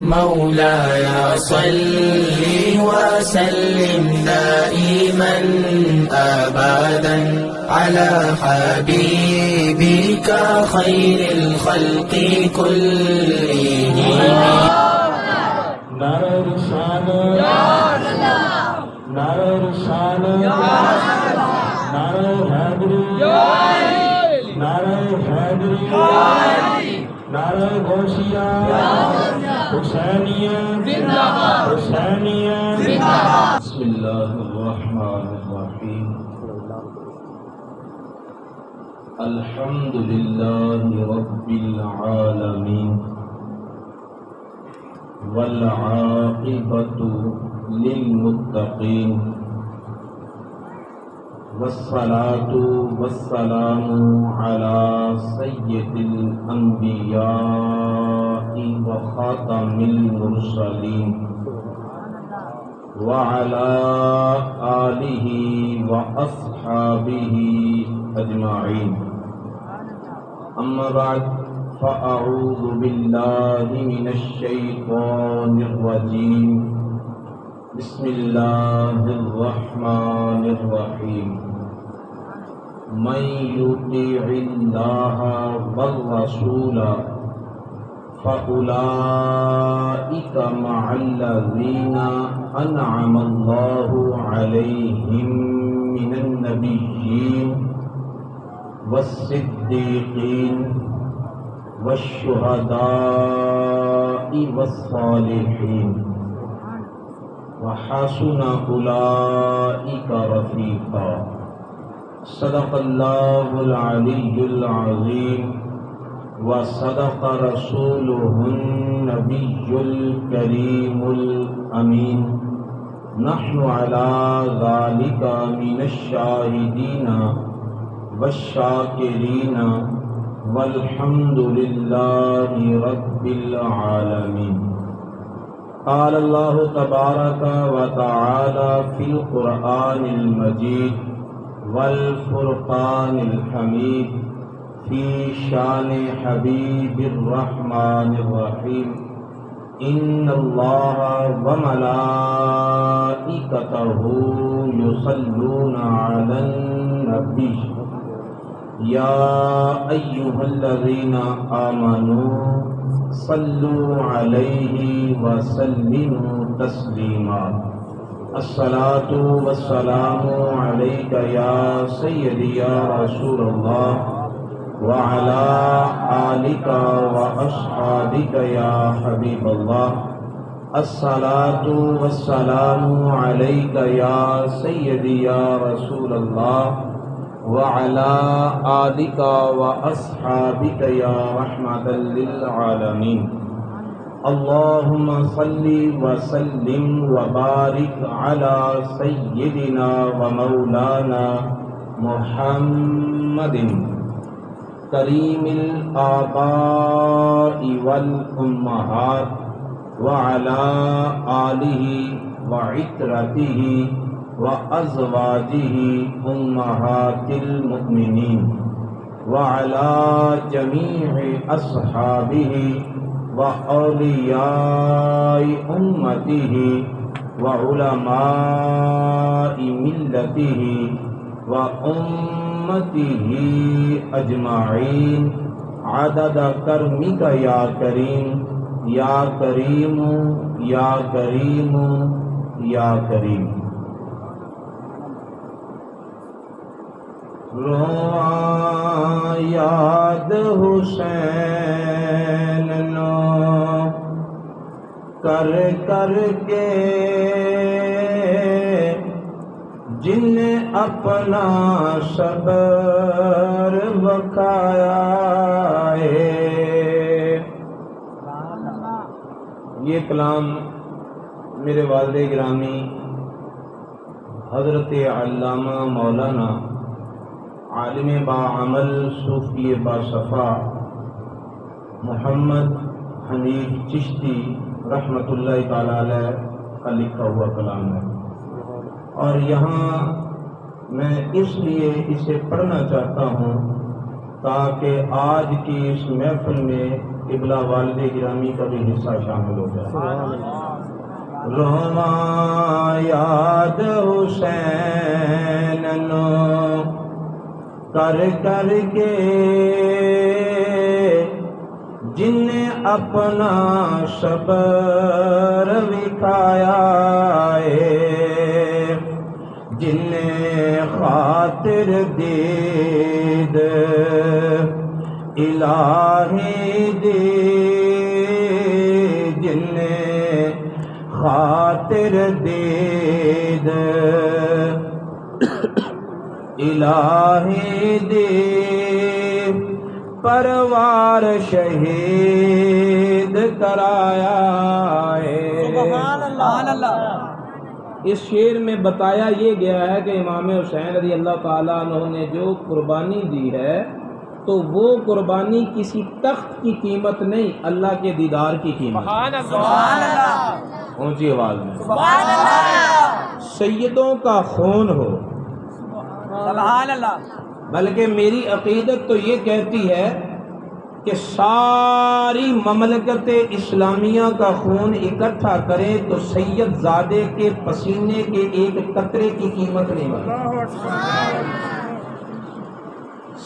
مولاي صل وسلم دائما أبدا على حبيبك خير الخلق كلهم. نعرہ رسالت، نعرہ رسالت، نعرہ حیدری، نعرہ حیدری، نعرہ غوثیہ، حسینیہ، حسینیہ. بسم اللہ الرحمن الرحیم. الحمد للہ رب العالمین والعاقبۃ للمتقین والصلاة والسلام على سید الانبیاء وخاتم المرسلین وعلى آلہ واصحابہ اجمعین. اما بعد فأعوذ باللہ من الشیطان الرجیم. بسم اللہ الرحمن الرحیم. من یطیع اللہ والرسول فأولئک مع الذین انعم اللہ علیہم من النبیین والصدیقین والشہداء والصالحین وحسن اولئک رفیقا. صدق اللہ العلی العظیم وصدق رسولہ النبی الکریم الامین. نحن علی ذلک من الشاہدین والشاکرین والحمد للہ رب العالمین. قال اللہ تبارک و تعالی فی القرآن المجید والفرقان الحمید فی شان حبیب الرحمن الرحیم. ان اللہ وملائکتہ یصلون علی النبی یا ایھا الذین آمنوا صلوا علیہ وسلموا تسلیما. الصلاۃ والسلام علیک یا سیدی یا رسول اللہ وعلی آلک واصحابک یا حبیب اللہ. الصلاۃ والسلام علیک یا سیدی یا رسول اللہ وعلى آلك وأصحابك يا رحمة للعالمين. اللهم صل وسلم وبارك على سيدنا ومولانا محمد كريم الآباء والأمهات وعلى آله وعترته وأزواجه أمهات المؤمنين وعلى جميع أصحابه وأولياء أمته وعلماء ملته وأمته أجمعين عدد كرمك يا كريم يا كريم يا كريم يا كريم. رواں یاد حسین نو کر کر کے جن نے اپنا صبر بکایا ہے. یہ کلام میرے والد گرامی حضرت علامہ مولانا عالم باعمل صوفی باصفا محمد حنیف چشتی رحمۃ اللہ تعالی علیہ کا لکھا ہوا کلام ہے. اور یہاں میں اس لیے اسے پڑھنا چاہتا ہوں تاکہ آج کی اس محفل میں قبلہ والد گرامی کا بھی حصہ شامل ہو جائے. رواں یاد حسین نو کر کر کے جن نے اپنا صبر وکھایا ہے، جن نے خاطر دید الہی دی، جن نے خاطر دید الہی دی، پروار شہید کرایا ہے. سبحان اللہ. اس شعر میں بتایا یہ گیا ہے کہ امام حسین رضی اللہ تعالیٰ عنہ نے جو قربانی دی ہے تو وہ قربانی کسی تخت کی قیمت نہیں، اللہ کے دیدار کی قیمت. سبحان اللہ. اونچی آواز میں سبحان اللہ. سیدوں کا خون ہو، سبحان اللہ. بلکہ میری عقیدت تو یہ کہتی ہے کہ ساری مملکت اسلامیہ کا خون اکٹھا کرے تو سید زادے کے پسینے کے ایک قطرے کی قیمت نہیں بنتی.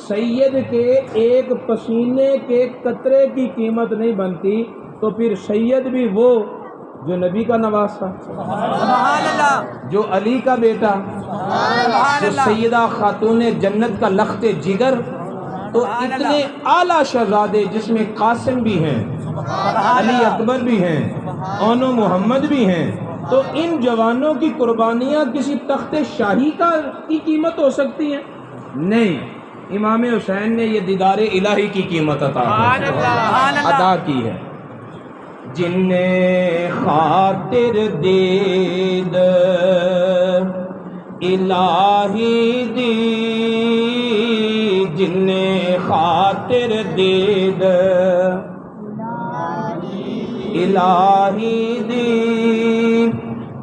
سید کے ایک پسینے کے قطرے کی قیمت نہیں بنتی، تو پھر سید بھی وہ جو نبی کا نواسا، سبحان اللہ. جو علی کا بیٹا، جو سیدہ خاتون جنت کا لخت جگر، تو اتنے اعلیٰ شہزادے جس میں قاسم بھی ہیں، علی اکبر بھی ہیں، اونو محمد بھی ہیں، تو ان جوانوں کی قربانیاں کسی تخت شاہی کی قیمت ہو سکتی ہیں؟ نہیں. امام حسین نے یہ دیدار الہی کی قیمت ادا کی ہے. جن نے خاطر دید الہی دی، جن نے خاطر دید الہی دی،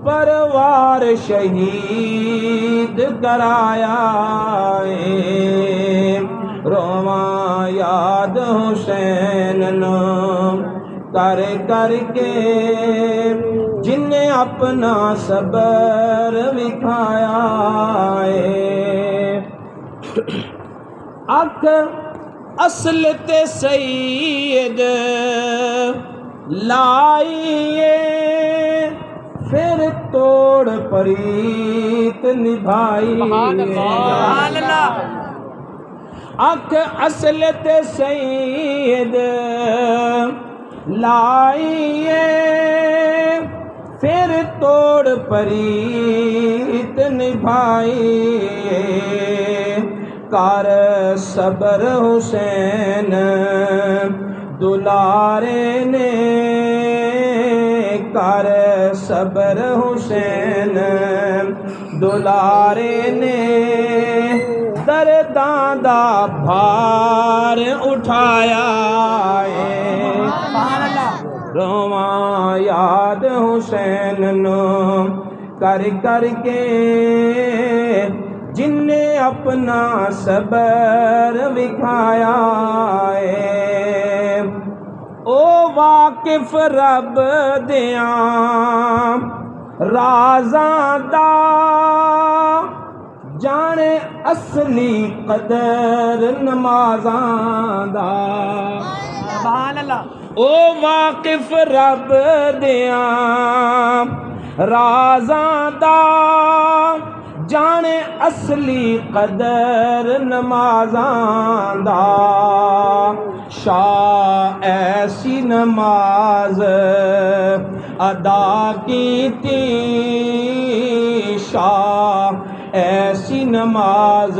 پروار شہید کرایا ہے. رواں یاد حسین نو کر کر کے جن نے اپنا صبر وکھایا ہے. اک اصل تے سید لائیے، پھر توڑ پریت نبھائی. اک اصل تے سید لائیے، پھر توڑ پریت نبھائیے. کر صبر حسین دلارے نے، کر صبر حسین دلارے نے، درداں دا بھار اٹھایا ہے. رواں یاد حسین نو کر کر کے جن نے اپنا صبر وکھایا ہے. او واقف رب دیاں رازاں دا، جانے اصلی قدر نمازاں دا. سبحان اللہ. او واقف رب دیاں رازاں دا، جانے اصلی قدر نمازاں دا. شاہ ایسی نماز ادا کی تھی، شاہ ایسی نماز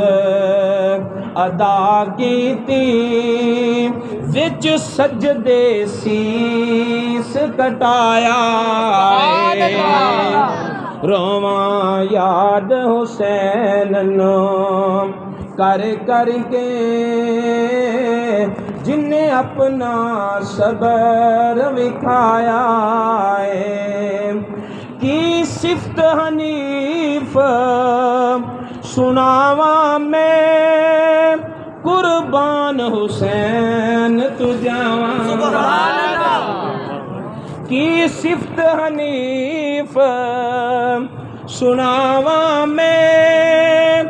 ادا کی تھی، وچ سجدے سیس کٹایا. رواں یاد حسین نو کر کر کے جن نے اپنا صبر وکھایا ہے. کی صفت حنیف سناواں میں، قربان حسین تو جاواں. کی صفت حنیف سناواں میں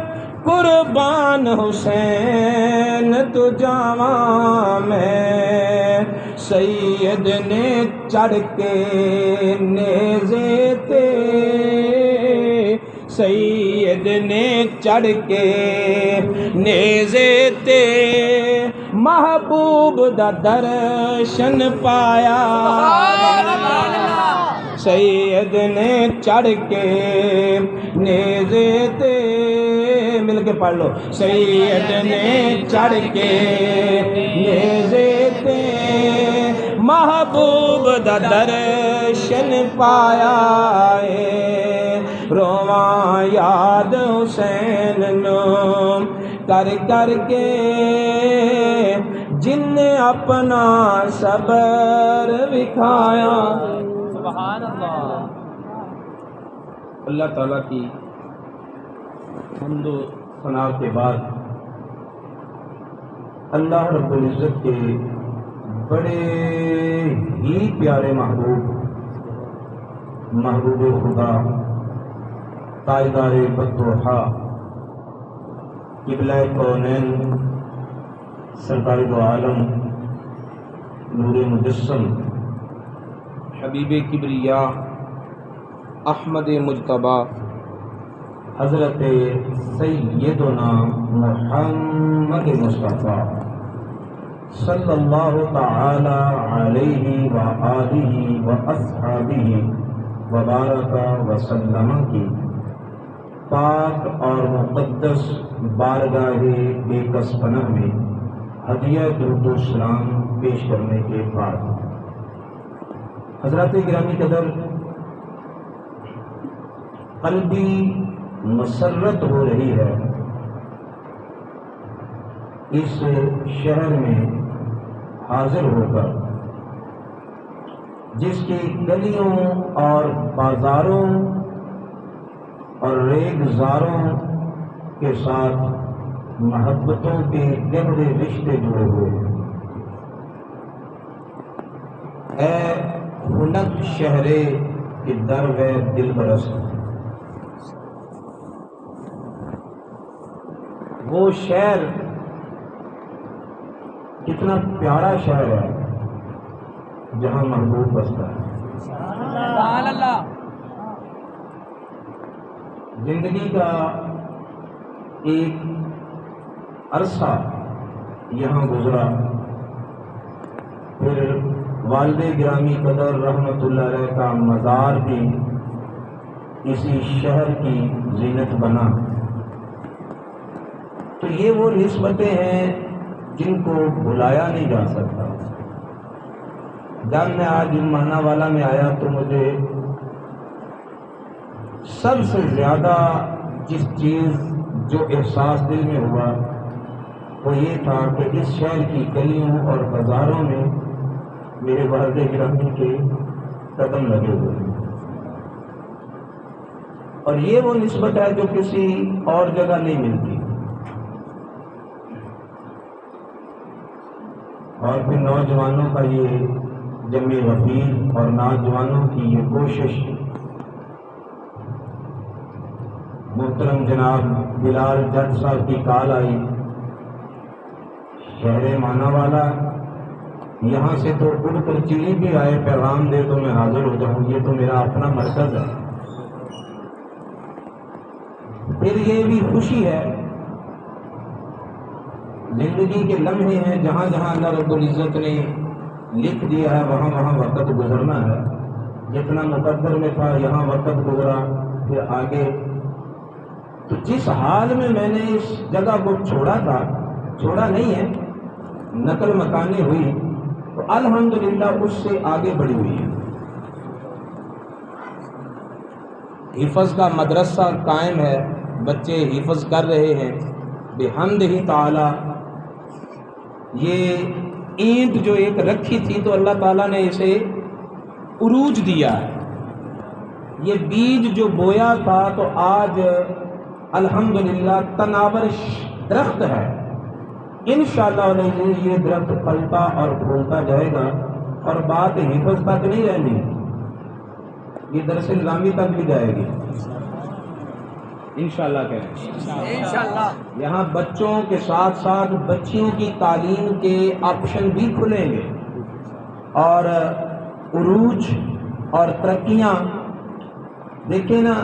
قربان حسین تو جاواں میں سید نے چڑھ کے نیزے تے سید نے چڑھ کے نیزے تے محبوب دا درشن پایا سید نے چڑھ کے نیزے تے مل کے پڑھ لو سید نے چڑھ کے نیزے تے محبوب دا درشن پایا رواں یاد حسین نو کر کر کے جن نے اپنا صبر دکھایا سبحان اللہ اللہ تعالیٰ کی حمد و ثنا کے بعد اللہ رب العزت کے بڑے ہی پیارے محبوب خدا تاجدار بدوحا قبلہ کونین سرکار دو عالم نور مجسم حبیب کبریا احمد مجتبی حضرت سیدنا محمد مصطفیٰ صلی اللہ تعالی علیہ وآلہ واصحابہ وبارک وسلم کی پاک اور مقدس بارگاہ بیکس پناہ میں ہدیہ درود و سلام پیش کرنے کے بعد حضرات گرامی قدر قلبی مسرت ہو رہی ہے اس شہر میں حاضر ہو کر جس کی گلیوں اور بازاروں اور ریگزاروں کے ساتھ محبتوں کے گہرے رشتے جڑے ہوئے ہیں۔ اے خنک شہرے کہ در ہے دل برس، وہ شہر کتنا پیارا شہر ہے جہاں محبوب بستا ہے۔ سبحان اللہ۔ زندگی کا ایک عرصہ یہاں گزرا، پھر والد گرامی قدر رحمت اللہ علیہ کا مزار بھی اسی شہر کی زینت بنا۔ تو یہ وہ نسبتیں ہیں جن کو بھلایا نہیں جا سکتا۔ جب میں آج مانا والا میں آیا تو مجھے سب سے زیادہ جس چیز جو احساس دل میں ہوا وہ یہ تھا کہ اس شہر کی گلیوں اور بازاروں میں میرے والد گرامی کے قدم لگے ہوئے ہیں، اور یہ وہ نسبت ہے جو کسی اور جگہ نہیں ملتی۔ اور پھر نوجوانوں کا یہ جمع وفیر اور نوجوانوں کی یہ کوشش، محترم جناب بلال جٹ صاحب کی کال آئی، شہر مانا والا، یہاں سے تو اڑ کر چلی بھی آئے، پیغام دے تو میں حاضر ہو جاؤں، یہ تو میرا اپنا مرکز ہے۔ پھر یہ بھی خوشی ہے، زندگی کے لمحے ہیں جہاں جہاں اللہ رب العزت نے لکھ دیا ہے وہاں وہاں وقت گزرنا ہے۔ جتنا مقدر میں تھا یہاں وقت گزرا، پھر آگے۔ تو جس حال میں نے اس جگہ کو چھوڑا تھا، چھوڑا نہیں ہے، نقل مکانی ہوئی تو الحمدللہ اس سے آگے بڑھی ہوئی ہے۔ حفظ کا مدرسہ قائم ہے، بچے حفظ کر رہے ہیں بحمدہ تعالی۔ یہ اینٹ جو ایک رکھی تھی تو اللہ تعالیٰ نے اسے عروج دیا ہے۔ یہ بیج جو بویا تھا تو آج الحمدللہ تناور درخت ہے۔ انشاءاللہ یہ درخت پھلتا اور پھولتا جائے گا، اور بات حفظ تک نہیں رہنی، یہ درس نظامی تک بھی جائے گی انشاءاللہ کہیں انشاءاللہ یہاں بچوں کے ساتھ ساتھ بچیوں کی تعلیم کے آپشن بھی کھلیں گے اور عروج اور ترقیاں دیکھیں نا.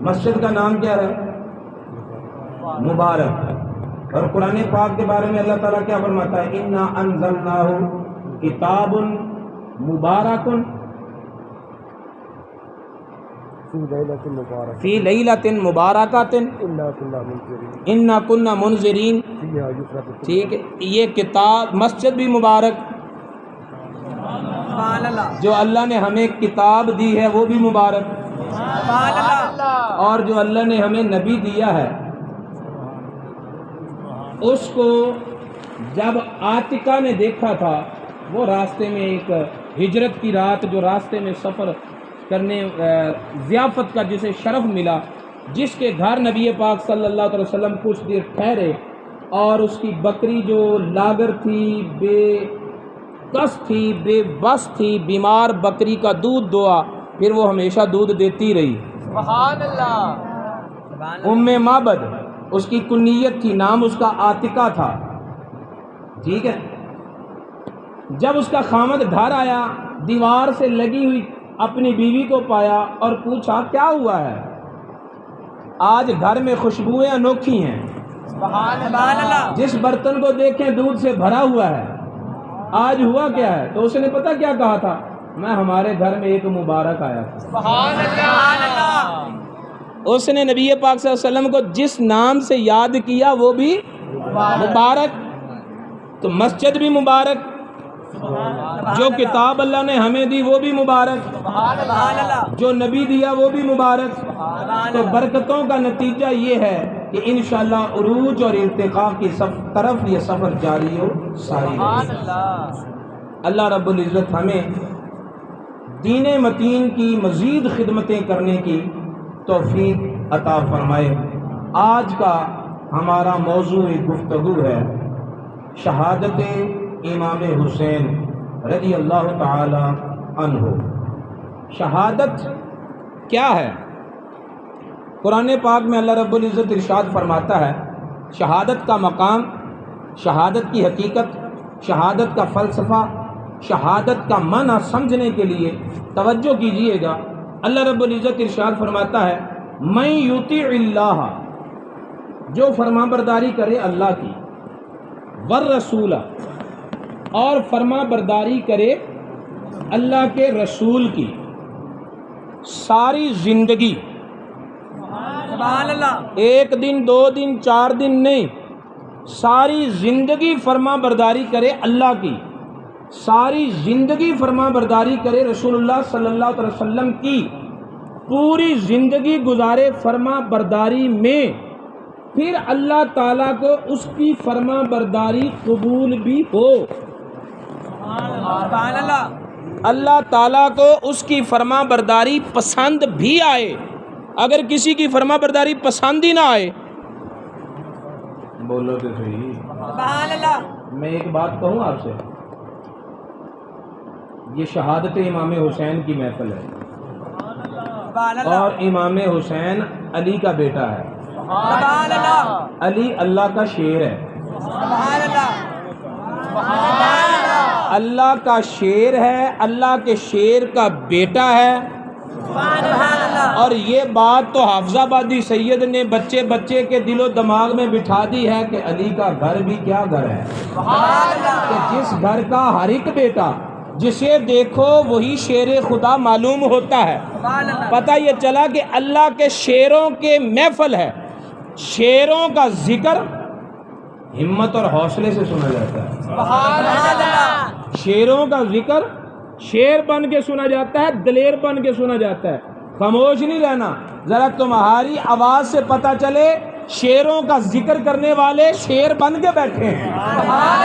مسجد کا نام کیا ہے؟ مبارک. اور قرآن پاک کے بارے میں اللہ تعالیٰ کیا فرماتا ہے؟ انا انزلناہ کتاب مبارک فی لیلۃ مبارکۃ انا کنا منذرین. ٹھیک ہے، یہ کتاب مسجد بھی مبارک، سبحان اللہ جو اللہ نے ہمیں کتاب دی ہے وہ بھی مبارک، سبحان اللہ اور جو اللہ نے ہمیں نبی دیا ہے اس کو جب عاتقہ نے دیکھا تھا، وہ راستے میں ایک ہجرت کی رات جو راستے میں سفر کرنے ضیافت کا جسے شرف ملا، جس کے گھر نبی پاک صلی اللہ علیہ وسلم کچھ دیر ٹھہرے، اور اس کی بکری جو لاگر تھی، بے کس تھی، بے بس تھی، بیمار بکری کا دودھ دوا، پھر وہ ہمیشہ دودھ دیتی رہی. سبحان اللہ ام معبد اس کی کنیت تھی، نام اس کا عاتقہ تھا. ٹھیک ہے، جب اس کا خامد گھر آیا، دیوار سے لگی ہوئی اپنی بیوی کو پایا اور پوچھا کیا ہوا ہے؟ آج گھر میں خوشبوئیں انوکھی ہیں، سبحان اللہ جس برتن کو دیکھیں دودھ سے بھرا ہوا ہے، آج ہوا کیا ہے؟ تو اس نے پتہ کیا کہا تھا؟ میں ہمارے گھر میں ایک مبارک آیا تھا. سبحان اللہ اس نے نبی پاک صلی اللہ علیہ وسلم کو جس نام سے یاد کیا وہ بھی مبارک. تو مسجد بھی مبارک، جو کتاب اللہ نے ہمیں دی وہ بھی مبارک، سبحان اللہ جو نبی دیا وہ بھی مبارک. تو برکتوں کا نتیجہ یہ ہے کہ انشاءاللہ عروج اور ارتقاء کی طرف یہ سفر جاری ہو ساری سبحان رہے. اللہ اللہ رب العزت ہمیں دین متین کی مزید خدمتیں کرنے کی توفیق عطا فرمائے. آج کا ہمارا موضوع گفتگو ہے شہادت امام حسین رضی اللہ تعالی عنہ. شہادت کیا ہے؟ قرآن پاک میں اللہ رب العزت ارشاد فرماتا ہے شہادت کا مقام، شہادت کی حقیقت، شہادت کا فلسفہ، شہادت کا معنی سمجھنے کے لیے توجہ کیجئے گا. اللہ رب العزت ارشاد فرماتا ہے من یطیع اللہ، جو فرما برداری کرے اللہ کی، والرسول، اور فرما برداری کرے اللہ کے رسول کی، ساری زندگی، سبحان اللہ ایک دن دو دن چار دن نہیں، ساری زندگی فرما برداری کرے اللہ کی، ساری زندگی فرما برداری کرے رسول اللہ صلی اللہ علیہ وسلم کی، پوری زندگی گزارے فرما برداری میں، پھر اللہ تعالیٰ کو اس کی فرما برداری قبول بھی ہو، سبحان اللہ اللہ تعالیٰ کو اس کی فرما برداری پسند بھی آئے. اگر کسی کی فرما برداری پسند ہی نہ آئے، بولو تو صحیح. سبحان اللہ میں ایک بات کہوں آپ سے، یہ شہادت امام حسین کی محفل ہے، سبحان اللہ اور امام حسین علی کا بیٹا ہے. سبحان اللہ علی اللہ کا شیر ہے، سبحان اللہ سبحان اللہ اللہ کا شیر ہے، اللہ کے شیر کا بیٹا ہے. سبحان اللہ اور یہ بات تو حافظ آبادی سید نے بچے بچے کے دل و دماغ میں بٹھا دی ہے کہ علی کا گھر بھی کیا گھر ہے، سبحان اللہ کہ جس گھر کا ہر ایک بیٹا جسے دیکھو وہی شیر خدا معلوم ہوتا ہے. سبحان اللہ پتہ یہ چلا کہ اللہ کے شیروں کے محفل ہے، شیروں کا ذکر ہمت اور حوصلے سے سنا جاتا ہے. سبحان اللہ شیروں کا ذکر شیر بن کے سنا جاتا ہے، دلیر بن کے سنا جاتا ہے. خاموش نہیں رہنا، ذرا تمہاری آواز سے پتہ چلے شیروں کا ذکر کرنے والے شیر بن کے بیٹھے ہیں. سبحان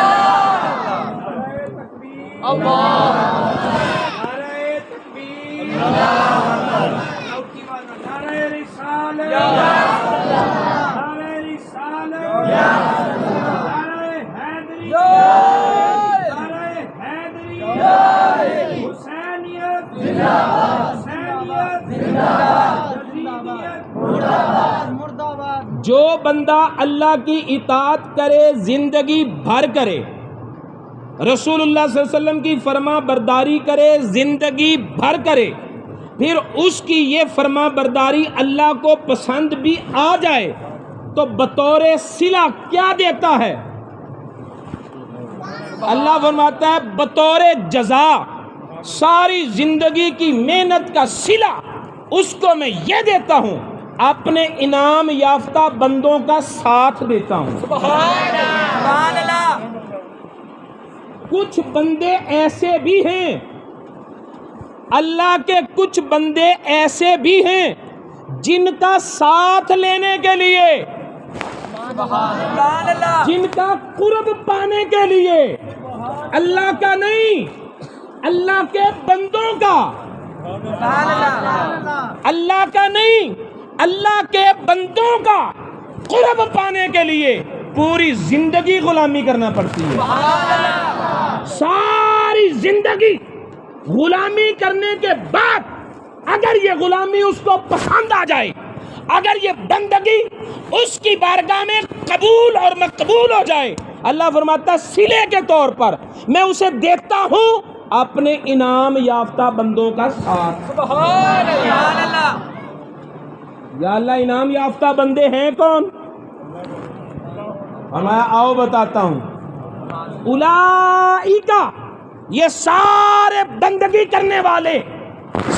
جو بندہ اللہ کی اطاعت کرے زندگی بھر کرے، رسول اللہ صلی اللہ علیہ وسلم کی فرما برداری کرے زندگی بھر کرے، پھر اس کی یہ فرما برداری اللہ کو پسند بھی آ جائے تو بطور صلہ کیا دیتا ہے؟ اللہ فرماتا ہے بطور جزا ساری زندگی کی محنت کا صلہ اس کو میں یہ دیتا ہوں، اپنے انعام یافتہ بندوں کا ساتھ دیتا ہوں۔ سبحان اللہ۔ کچھ بندے ایسے بھی ہیں، اللہ کے کچھ بندے ایسے بھی ہیں جن کا ساتھ لینے کے لیے، سبحان اللہ۔ جن کا قرب پانے کے لیے، اللہ کا نہیں، اللہ کے بندوں کا، سبحان اللہ۔ اللہ کا نہیں، اللہ کے بندوں کا قرب پانے کے لیے پوری زندگی غلامی کرنا پڑتی ہے۔ ساری زندگی غلامی کرنے کے بعد اگر یہ غلامی اس کو پسند آ جائے، اگر یہ بندگی اس کی بارگاہ میں قبول اور مقبول ہو جائے، اللہ فرماتا ہے صلے کے طور پر میں اسے دیتا ہوں اپنے انعام یافتہ بندوں کا ساتھ۔ سبحان اللہ۔ یا اللہ انعام یافتہ بندے ہیں کون؟ اور میں آؤ بتاتا ہوں، اولئک، یہ سارے بندگی کرنے والے،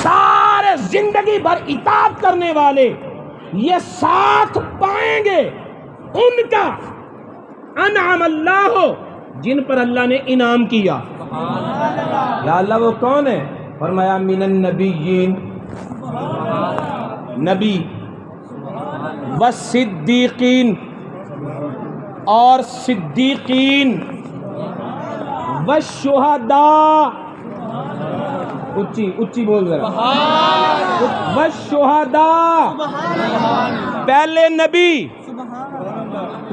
سارے زندگی بھر اطاعت کرنے والے یہ ساتھ پائیں گے ان کا انعم اللہ، جن پر اللہ نے انعام کیا۔ یا اللہ وہ کون ہے؟ فرمایا من النبیین، نبی، والصدیقین، اور صدیقین، والشہداء، اچھی اچھی بول ذرا، والشہداء، پہلے نبی،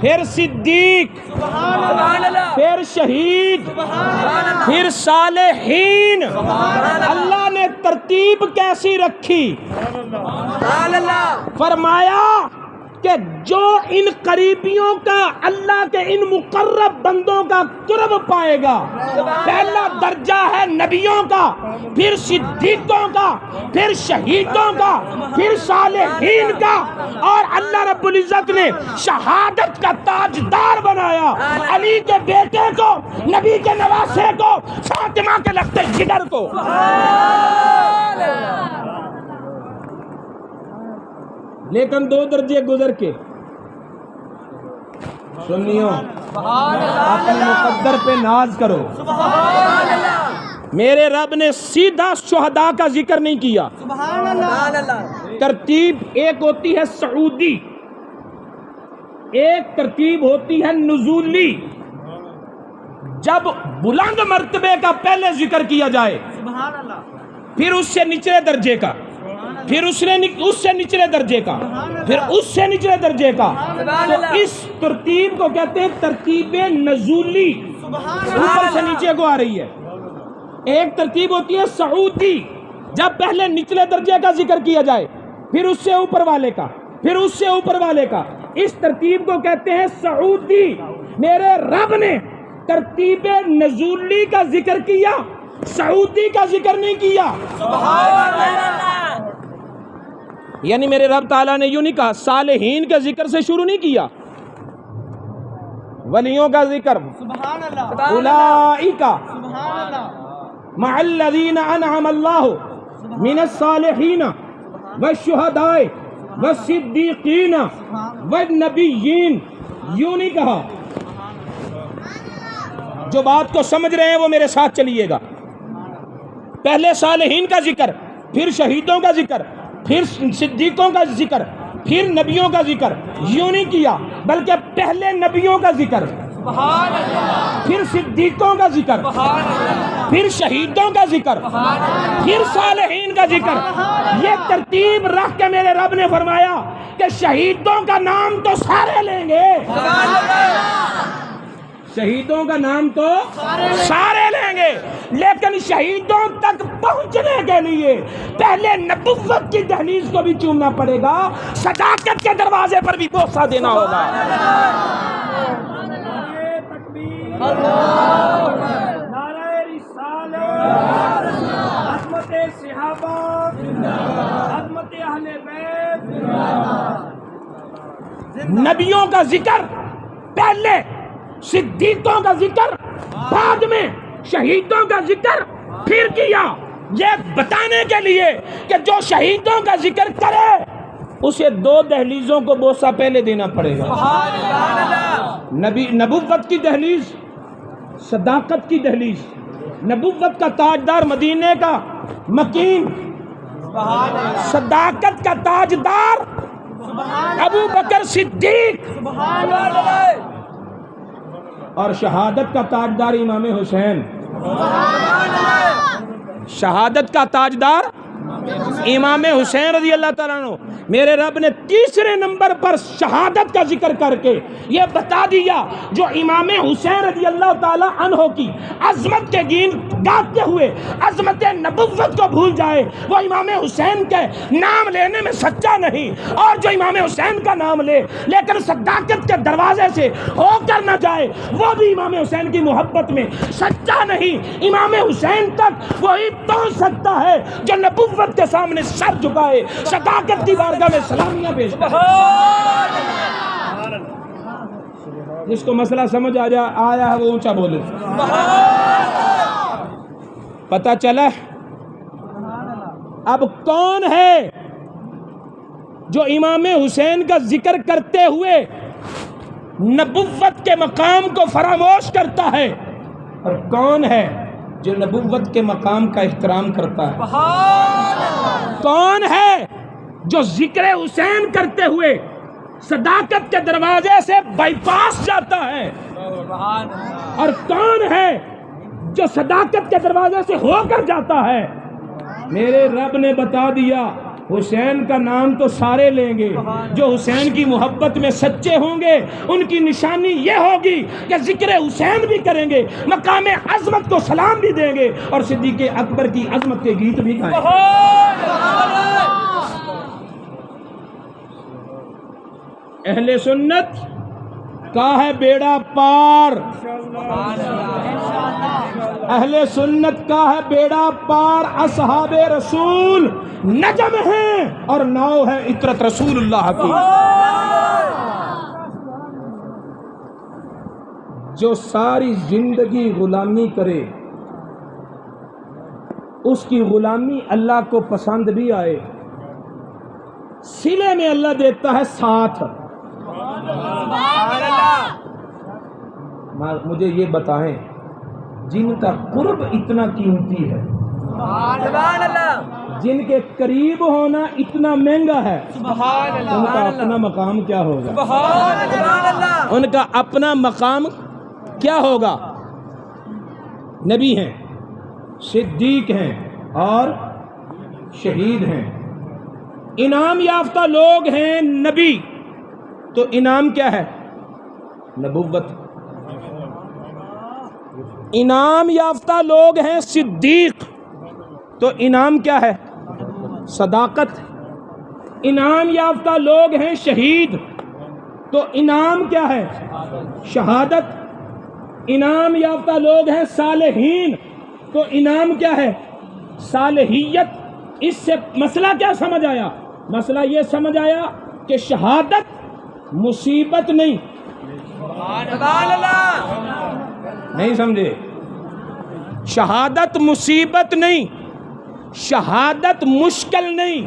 پھر صدیق، پھر شہید، پھر صالحین۔ اللہ نے ترتیب کیسی رکھی؟ فرمایا کہ جو ان قریبیوں کا، اللہ کے ان مقرب بندوں کا قرب پائے گا، پہلا درجہ ہے نبیوں کا، پھر صدیقوں کا، پھر شہیدوں کا، پھر صالحین کا، اور اللہ رب العزت نے شہادت کا تاجدار بنایا علی کے بیٹے کو، نبی کے نواسے کو، فاطمہ کے لخت جگر کو۔ لیکن دو درجے گزر کے سنیو، اپنے مقدر پہ ناز کرو۔ میرے رب نے سیدھا شہداء کا ذکر نہیں کیا، ترتیب ایک ہوتی ہے سعودی، ایک ترتیب ہوتی ہے نزولی۔ جب بلند مرتبے کا پہلے ذکر کیا جائے، پھر اس سے نچلے درجے کا، پھر اس سے نچلے درجے کا، پھر اس سے نچلے درجے کا، تو اس ترتیب کو کہتے ہیں ترتیب نزولی، اوپر سے نیچے کو آ رہی ہے۔ ایک ترتیب ہوتی ہے سعودی، جب پہلے نچلے درجے کا ذکر کیا جائے، پھر اس سے اوپر والے کا، پھر اس سے اوپر والے کا، اس ترتیب کو کہتے ہیں سعودی۔ میرے رب نے ترتیب نزولی کا ذکر کیا، سعودی کا ذکر نہیں کیا۔ یعنی میرے رب تعالیٰ نے یوں نہیں کہا، صالحین کے ذکر سے شروع نہیں کیا، ولیوں کا ذکر، اولئک مع الذین انعم اللہ من الصالحین والشہداء والصدیقین والنبیین، یوں نہیں کہا۔ جو بات کو سمجھ رہے ہیں وہ میرے ساتھ چلیے گا۔ پہلے صالحین کا ذکر، پھر شہیدوں کا ذکر، پھر صدیقوں کا ذکر، پھر نبیوں کا ذکر، یوں نہیں کیا، بلکہ پہلے نبیوں کا ذکر، پھر صدیقوں کا ذکر، پھر شہیدوں کا ذکر، پھر صالحین کا ذکر۔ یہ ترتیب رکھ کے میرے رب نے فرمایا کہ شہیدوں کا نام تو سارے لیں گے، شہیدوں کا نام تو سارے لیں گے، لیکن شہیدوں تک پہنچنے کے لیے پہلے نبوت کی دہلیز کو بھی چومنا پڑے گا، صداقت کے دروازے پر بھی بوسہ دینا ہوگا۔ نعرہ رسالت، عظمت صحابہ، عظمت اہل بیت، نبیوں کا ذکر پہلے، صدیقوں کا ذکر بعد میں، شہیدوں کا ذکر پھر کیا، یہ بتانے کے لیے کہ جو شہیدوں کا ذکر کرے اسے 2 دہلیزوں کو بوسہ پہلے دینا پڑے گا۔ نبوت کی دہلیز، صداقت کی دہلیز، نبوت کا تاجدار مدینے کا مکین، صداقت کا تاجدار ابو بکر صدیق، اور شہادت کا تاجدار امام حسین، شہادت کا تاجدار امام حسین رضی اللہ تعالیٰ عنہ۔ میرے رب نے تیسرے نمبر پر شہادت کا ذکر کر کے یہ بتا دیا، جو امام حسین رضی اللہ تعالیٰ عنہ کی عظمت کے گیت گاتے ہوئے عظمت نبوت کو بھول جائے، وہ امام حسین کے نام لینے میں سچا نہیں، اور جو امام حسین کا نام لے لیکن صداقت کے دروازے سے ہو کر نہ جائے، وہ بھی امام حسین کی محبت میں سچا نہیں۔ امام حسین تک وہی پہنچ سکتا ہے جو نبوت کے سامنے سر جھکائے، صداقت کی بارگاہ میں سلامیاں پیش کرے۔ جس کو مسئلہ سمجھ آیا ہے وہ اونچا بولے۔ پتہ چلا اب کون ہے جو امام حسین کا ذکر کرتے ہوئے نبوت کے مقام کو فراموش کرتا ہے، اور کون ہے جو نبوت کے مقام کا احترام کرتا ہے؟ کون ہے جو ذکر حسین کرتے ہوئے صداقت کے دروازے سے بائی پاس جاتا ہے؟ اور کون ہے جو صداقت کے دروازے سے ہو کر جاتا ہے؟ میرے رب نے بتا دیا، حسین کا نام تو سارے لیں گے، جو حسین کی محبت میں سچے ہوں گے ان کی نشانی یہ ہوگی کہ ذکر حسین بھی کریں گے، مقام عظمت کو سلام بھی دیں گے، اور صدیق اکبر کی عظمت کے گیت بھی گائیں گے۔ اہل سنت کا ہے بیڑا پار، اہل سنت کا ہے بیڑا پار، اصحاب رسول نجم ہیں اور ناؤ ہے اطرت رسول اللہ کی۔ جو ساری زندگی غلامی کرے اس کی غلامی اللہ کو پسند بھی آئے، سلے میں اللہ دیتا ہے ساتھ۔ مجھے یہ بتائیں جن کا قرب اتنا قیمتی ہے، جن کے قریب ہونا اتنا مہنگا ہے، ان کا اپنا مقام کیا ہوگا؟ ان کا اپنا مقام کیا ہوگا؟ نبی ہیں، صدیق ہیں اور شہید ہیں، انعام یافتہ لوگ ہیں۔ نبی تو انعام کیا ہے؟ نبوت۔ انعام یافتہ لوگ ہیں صدیق، تو انعام کیا ہے؟ صداقت۔ انعام یافتہ لوگ ہیں شہید، تو انعام کیا ہے؟ شہادت۔ انعام یافتہ لوگ ہیں صالحین، تو انعام کیا ہے؟ صالحیت۔ اس سے مسئلہ کیا سمجھ آیا؟ مسئلہ یہ سمجھ آیا کہ شہادت مصیبت نہیں، نہیں سمجھے؟ شہادت مصیبت نہیں، شہادت مشکل نہیں،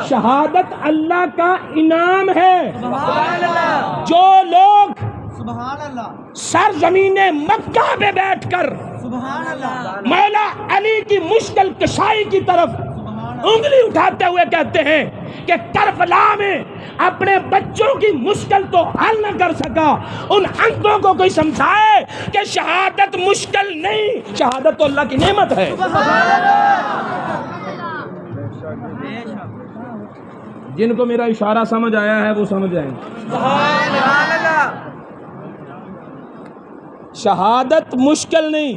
شہادت اللہ کا انعام ہے۔ جو لوگ سرزمین مکہ میں بیٹھ کر مولا علی کی مشکل کشائی کی طرف انگلی اٹھاتے ہوئے کہتے ہیں کہ کربلا میں اپنے بچوں کی مشکل تو حل نہ کر سکا، ان اندھوں کو کوئی سمجھائے کہ شہادت مشکل نہیں، شہادت تو اللہ کی نعمت ہے۔ جن کو میرا اشارہ سمجھ آیا ہے وہ سمجھ جائیں گے۔ شہادت مشکل نہیں،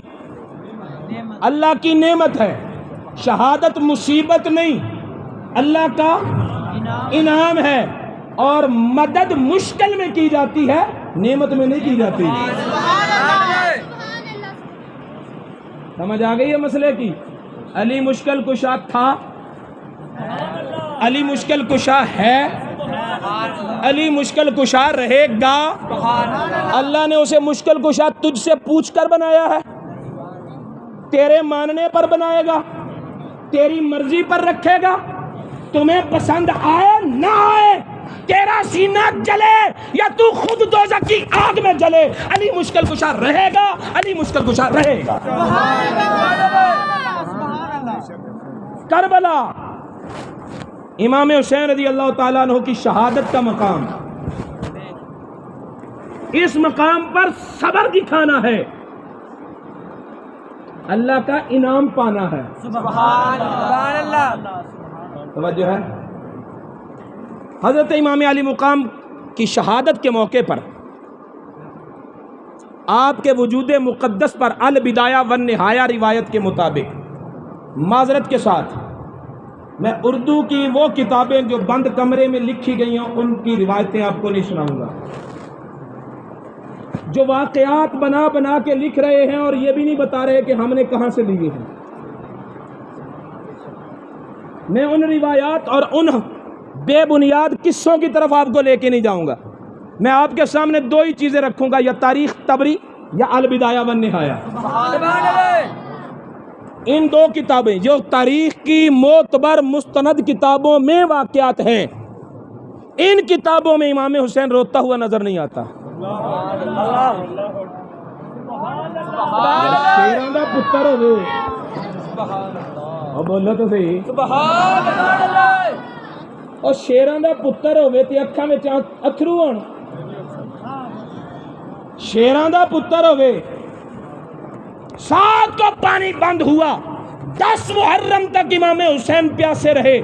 اللہ کی نعمت ہے. شہادت مصیبت نہیں، اللہ کا انعام ہے. اور مدد مشکل میں کی جاتی ہے، نعمت میں نہیں کی جاتی. سمجھ آ گئی ہے مسئلے کی؟ علی مشکل کشا تھا، علی مشکل کشا ہے، علی مشکل کشا رہے گا. اللہ نے اسے مشکل کشا تجھ سے پوچھ کر بنایا ہے، تیرے ماننے پر بنائے گا، تیری مرضی پر رکھے گا. تمہیں پسند آئے نہ آئے، تیرا سینہ جلے یا تو خود دوزخ کی آگ میں جلے، علی مشکل کشا رہے گا، علی مشکل کشا رہے گا. کربلا، امام حسین رضی اللہ تعالیٰ عنہ کی شہادت کا مقام، اس مقام پر صبر دکھانا ہے، اللہ کا انعام پانا ہے. سبحان اللہ. توجہ ہے. حضرت امام علی مقام کی شہادت کے موقع پر آپ کے وجود مقدس پر البدایہ والنہایہ روایت کے مطابق، معذرت کے ساتھ میں اردو کی وہ کتابیں جو بند کمرے میں لکھی گئی ہیں ان کی روایتیں آپ کو نہیں سناؤں گا. جو واقعات بنا بنا کے لکھ رہے ہیں اور یہ بھی نہیں بتا رہے کہ ہم نے کہاں سے لیے ہیں. میں ان روایات اور ان بے بنیاد قصوں کی طرف آپ کو لے کے نہیں جاؤں گا. میں آپ کے سامنے دو ہی چیزیں رکھوں گا، یا تاریخ طبری یا البدایہ والنہایہ. ان دو کتابیں جو تاریخ کی معتبر مستند کتابوں میں واقعات ہیں، ان کتابوں میں امام حسین روتا ہوا نظر نہیں آتا. شیراں دا پتر ہوئے، بولو تو صحیح، اور شیراں دا پتر ہوئے تے اکھاں وچ اتھرو ہون. شیراں دا پتر ہوئے، 7 کو پانی بند ہوا، 10 محرم تک امام حسین پیاسے رہے.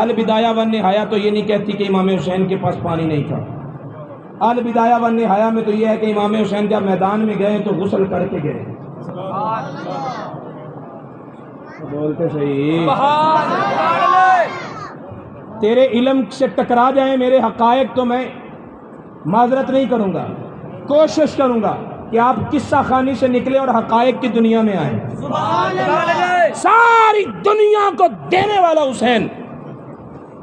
البدایہ والنہایہ تو یہ نہیں کہتی کہ امام حسین کے پاس پانی نہیں تھا. البدایہ والنہایہ میں تو یہ ہے کہ امام حسین جب میدان میں گئے تو غسل کر کے گئے. بولتے صحیح. تیرے علم سے ٹکرا جائیں میرے حقائق تو میں معذرت نہیں کروں گا، کوشش کروں گا کہ آپ قصہ خوانی سے نکلے اور حقائق کی دنیا میں آئیں. ساری دنیا کو دینے والا حسین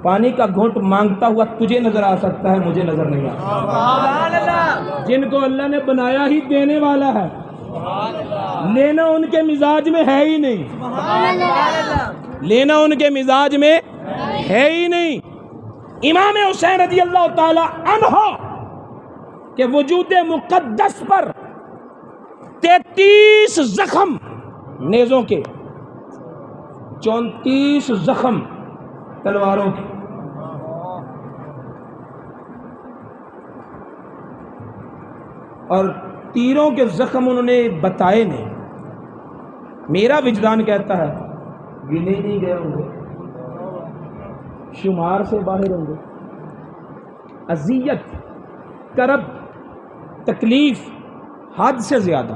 پانی کا گھونٹ مانگتا ہوا تجھے نظر آ سکتا ہے، مجھے نظر نہیں آتا. جن کو اللہ نے بنایا ہی دینے والا ہے، لینا ان کے مزاج میں ہے ہی نہیں، لینا ان کے مزاج میں ہے ہی نہیں. امام حسین رضی اللہ تعالی عنہ کے وجود مقدس پر 33 زخم نیزوں کے، 34 زخم تلواروں کے، اور تیروں کے زخم انہوں نے بتائے نہیں. میرا وجدان کہتا ہے گنے نہیں گئے ہوں گے، شمار سے باہر ہوں گے. اذیت، کرب، تکلیف حد سے زیادہ.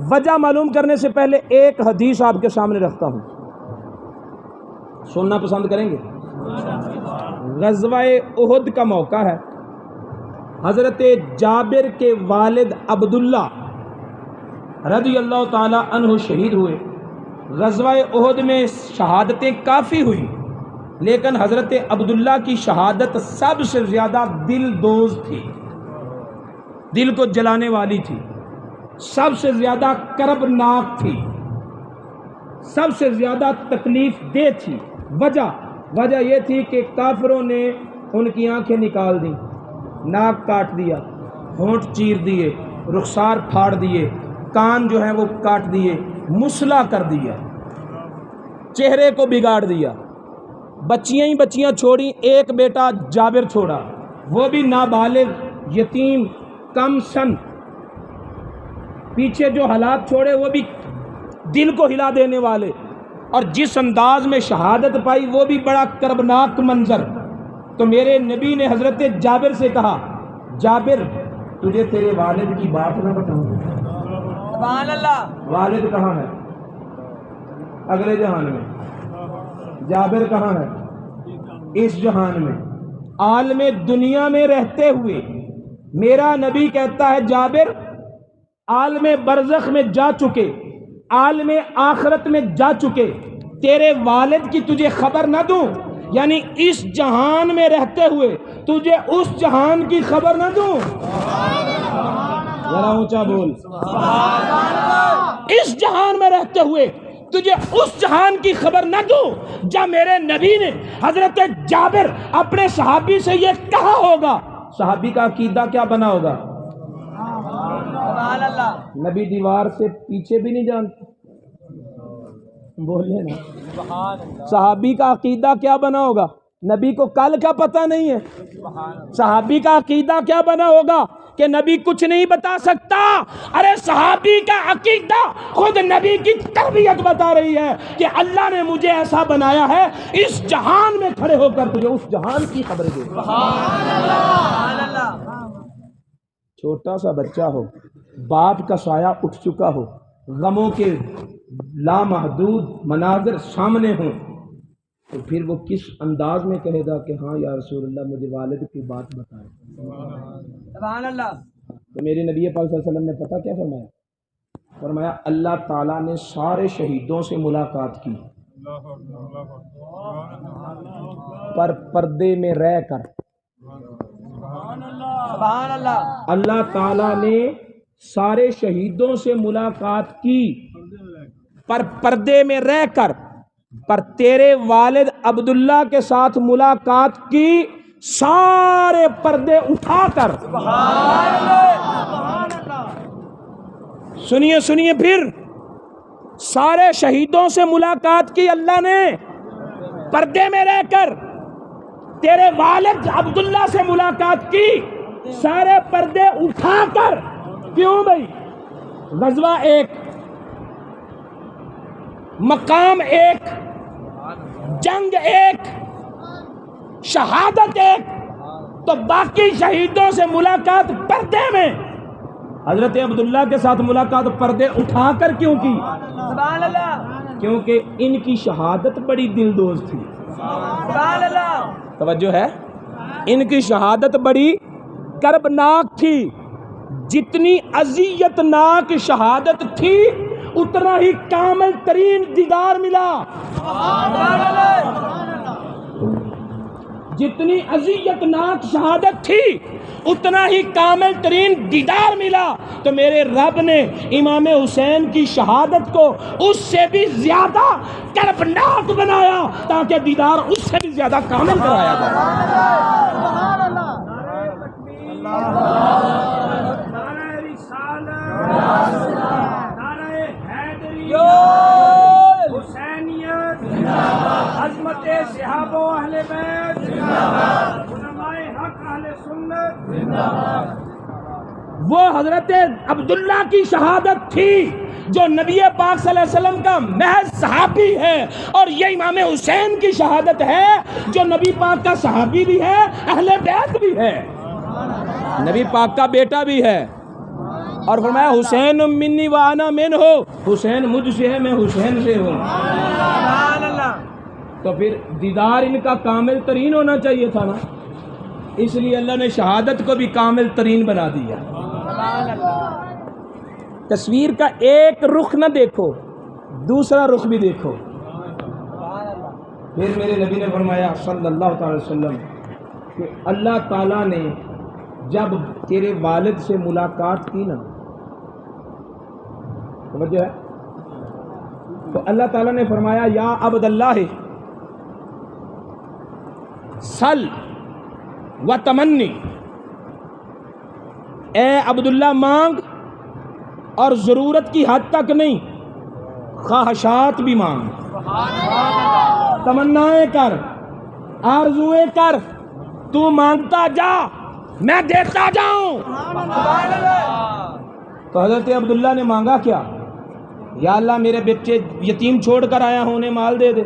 وجہ معلوم کرنے سے پہلے ایک حدیث آپ کے سامنے رکھتا ہوں، سننا پسند کریں گے؟ غزوہ احد کا موقع ہے. حضرت جابر کے والد عبداللہ رضی اللہ تعالی عنہ شہید ہوئے. غزوہ احد میں شہادتیں کافی ہوئی، لیکن حضرت عبداللہ کی شہادت سب سے زیادہ دل دوز تھی، دل کو جلانے والی تھی، سب سے زیادہ کربناک تھی، سب سے زیادہ تکلیف دہ تھی. وجہ یہ تھی کہ کافروں نے ان کی آنکھیں نکال دیں، ناک کاٹ دیا، ہونٹ چیر دیے، رخسار پھاڑ دیے، کان جو ہیں وہ کاٹ دیے، مسلح کر دیا، چہرے کو بگاڑ دیا. بچیاں ہی بچیاں چھوڑی، ایک بیٹا جابر چھوڑا، وہ بھی نابالغ، یتیم، کم سن. پیچھے جو حالات چھوڑے وہ بھی دل کو ہلا دینے والے، اور جس انداز میں شہادت پائی وہ بھی بڑا کربناک منظر. تو میرے نبی نے حضرت جابر سے کہا، جابر تجھے تیرے والد کی بات نہ بتاؤں؟ سبحان اللہ. والد کہاں ہے؟ اگلے جہان میں. جابر کہاں ہے؟ اس جہان میں. عالم دنیا میں رہتے ہوئے میرا نبی کہتا ہے جابر عالم برزخ میں جا چکے، عالم آخرت میں جا چکے، تیرے والد کی تجھے خبر نہ دوں؟ یعنی اس جہان میں رہتے ہوئے تجھے اس جہان کی خبر نہ دوں؟ ذرا اونچا بول. اس جہان میں رہتے ہوئے تجھے اس جہان کی خبر نہ دوں؟ جب میرے نبی نے حضرت جابر اپنے صحابی سے یہ کہا ہوگا، صحابی کا عقیدہ کیا بنا ہوگا؟ سبحان اللہ. نبی دیوار سے پیچھے بھی نہیں جانتے، بولے نا. صحابی کا عقیدہ کیا بنا ہوگا؟ نبی کو کل کا پتہ نہیں ہے. صحابی کا عقیدہ کیا بنا ہوگا کہ نبی کچھ نہیں بتا سکتا؟ ارے صحابی کا عقیدہ خود نبی کی تربیت بتا رہی ہے کہ اللہ نے مجھے ایسا بنایا ہے اس جہان میں کھڑے ہو کر تجھے اس جہان کی خبر دے. چھوٹا سا بچہ ہو، باپ کا سایہ اٹھ چکا ہو، غموں کے لامحدود مناظر سامنے ہوں، تو پھر وہ کس انداز میں کہے گا کہ ہاں یا رسول اللہ مجھے والد کی بات بتائیں. سبحان اللہ. تو میرے نبی پاک صلی اللہ علیہ وسلم نے پتہ کیا فرمایا؟ فرمایا اللہ تعالیٰ نے سارے شہیدوں سے ملاقات کی پر پردے میں رہ کر. سبحان اللہ. اللہ تعالیٰ نے سارے شہیدوں سے ملاقات کی پر پردے میں رہ کر، پر تیرے والد عبداللہ کے ساتھ ملاقات کی سارے پردے اٹھا کر. سنیے سنیے پھر، سارے شہیدوں سے ملاقات کی اللہ نے پردے میں رہ کر، تیرے والد عبداللہ سے ملاقات کی سارے پردے اٹھا کر. کیوں بھائی؟ غزوہ ایک، مقام ایک، جنگ ایک، شہادت ایک، تو باقی شہیدوں سے ملاقات پردے میں. حضرت عبداللہ کے ساتھ ملاقات پردے اٹھا کر کیوں کی؟ سبحان اللہ. کیونکہ ان کی شہادت بڑی دلدوز تھی. سبحان اللہ. توجہ ہے؟ ان کی شہادت بڑی کربناک تھی. جتنی اذیت ناک شہادت تھی اتنا ہی کامل ترین دیدار ملا. جتنی اذیت ناک شہادت تھی اتنا ہی کامل ترین دیدار ملا. تو میرے رب نے امام حسین کی شہادت کو اس سے بھی زیادہ کربناک بنایا تاکہ دیدار اس سے بھی زیادہ کامل کرایا جائے. عظمت صحابہ و اہل بیت، علماء حق اہل سنت. وہ حضرت عبداللہ کی شہادت تھی جو نبی پاک صلی اللہ علیہ وسلم کا محض صحابی ہے، اور یہ امام حسین کی شہادت ہے جو نبی پاک کا صحابی بھی ہے، اہل بیت بھی ہے، نبی پاک کا بیٹا بھی ہے. اور فرمایا حسین منی و انا من ہو، حسین مجھ سے ہے میں حسین سے ہوں. تو پھر دیدار ان کا کامل ترین ہونا چاہیے تھا نا، اس لیے اللہ نے شہادت کو بھی کامل ترین بنا دیا. تصویر کا ایک رخ نہ دیکھو، دوسرا رخ بھی دیکھو. پھر میرے نبی نے فرمایا صلی اللہ تعالی وسلم کہ اللہ تعالیٰ نے جب تیرے والد سے ملاقات کی نا، سمجھے ہے، تو اللہ تعالیٰ نے فرمایا یا عبداللہ سل و تمنی، اے عبداللہ مانگ اور ضرورت کی حد تک نہیں، خواہشات بھی مانگ، تمنائیں کر، آرزویں کر، تو مانگتا جا میں دیتا جاؤں. تو حضرت عبداللہ نے مانگا کیا؟ یا اللہ میرے بچے یتیم چھوڑ کر آیا ہوں انہیں مال دے دے،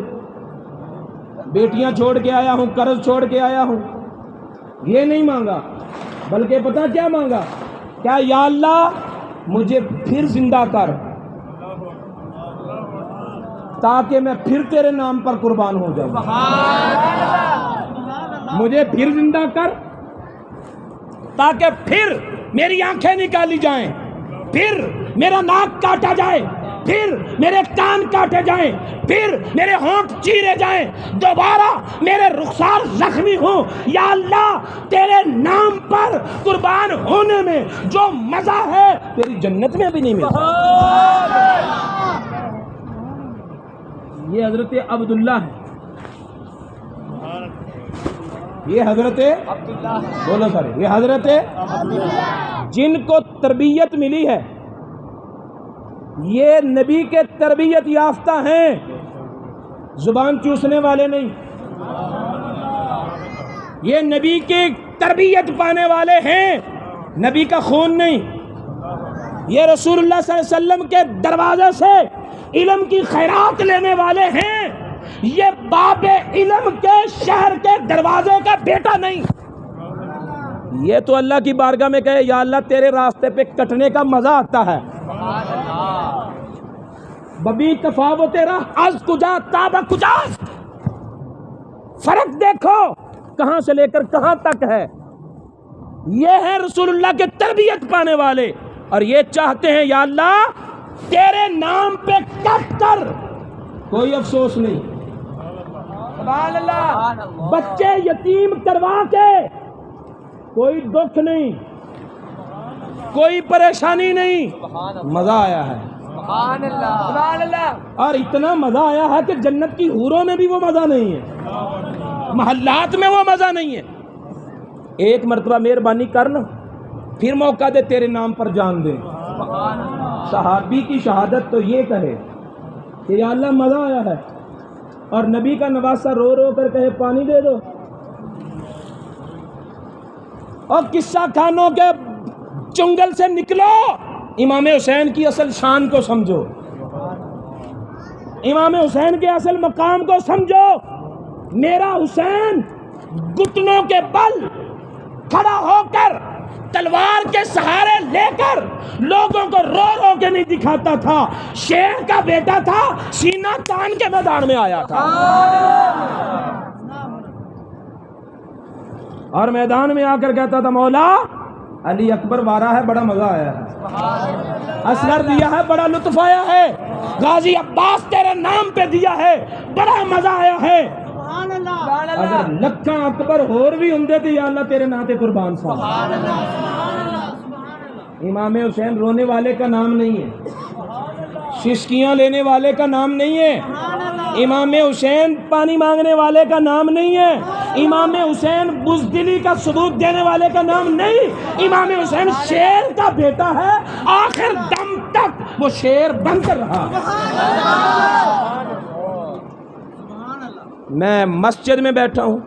بیٹیاں چھوڑ کے آیا ہوں، قرض چھوڑ کے آیا ہوں. یہ نہیں مانگا، بلکہ پتہ کیا مانگا؟ کیا یا اللہ مجھے پھر زندہ کر تاکہ میں پھر تیرے نام پر قربان ہو جاؤں. مجھے پھر زندہ کر تاکہ پھر میری آنکھیں نکالی جائیں، پھر میرا ناک کاٹا جائے، پھر میرے کان کاٹے جائیں، پھر میرے ہونٹ چیرے جائیں، دوبارہ میرے رخسار زخمی ہوں. یا اللہ تیرے نام پر قربان ہونے میں جو مزہ ہے تیری جنت میں بھی نہیں ملتا. یہ حضرت عبداللہ ہے، یہ حضرت بولو سارے، یہ حضرت جن کو تربیت ملی ہے، یہ نبی کے تربیت یافتہ ہیں، زبان چوسنے والے نہیں، یہ نبی کی تربیت پانے والے ہیں، نبی کا خون نہیں. یہ رسول اللہ صلی اللہ علیہ وسلم کے دروازے سے علم کی خیرات لینے والے ہیں، یہ باب علم کے شہر کے دروازے کا بیٹا نہیں. یہ تو اللہ کی بارگاہ میں کہے یا اللہ تیرے راستے پہ کٹنے کا مزہ آتا ہے. ببی تفاوت راہ از کجا تاب کجا، فرق دیکھو کہاں سے لے کر کہاں تک ہے. یہ ہے رسول اللہ کے تربیت پانے والے، اور یہ چاہتے ہیں یا اللہ تیرے نام پہ کٹ کر کوئی افسوس نہیں، سبحان اللہ، بچے یتیم کروا کے کوئی دکھ نہیں، کوئی پریشانی نہیں، مزہ آیا ہے. سبحان اللہ. اور اتنا مزہ آیا ہے کہ جنت کی حوروں میں بھی وہ مزہ نہیں ہے، محلات میں وہ مزہ نہیں ہے. ایک مرتبہ مہربانی کرنا، پھر موقع دے تیرے نام پر جان دے. صحابی کی شہادت تو یہ کہے کہ یا اللہ مزہ آیا ہے، اور نبی کا نواسہ رو رو کر کہے پانی دے دو. اور قصہ خانوں کے چنگل سے نکلو، امام حسین کی اصل شان کو سمجھو، امام حسین کے اصل مقام کو سمجھو. میرا حسین گھٹنوں کے بل کھڑا ہو کر تلوار کے سہارے لے کر لوگوں کو رو رو کے نہیں دکھاتا تھا، شیر کا بیٹا تھا، سینہ تان کے میدان میں آیا تھا، اور میدان میں آ کر کہتا تھا مولا علی اکبر وارا ہے، بڑا مزہ آیا ہے، اصغر دیا ہے، بڑا لطف آیا ہے، غازی عباس تیرے نام پہ دیا ہے، بڑا مزہ آیا ہے. اگر لکھاں اکبر اور بھی ہوں تو یا اللہ تیرے نام تے قربان سا. امام حسین رونے والے کا نام نہیں ہے، ششکیاں لینے والے کا نام نہیں ہے، امام حسین پانی مانگنے والے کا نام نہیں ہے، امام حسین بزدلی کا ثبوت دینے والے کا نام نہیں، امام حسین شیر کا بیٹا ہے، آخر دم تک وہ شیر بن کر رہا. میں مسجد میں بیٹھا ہوں،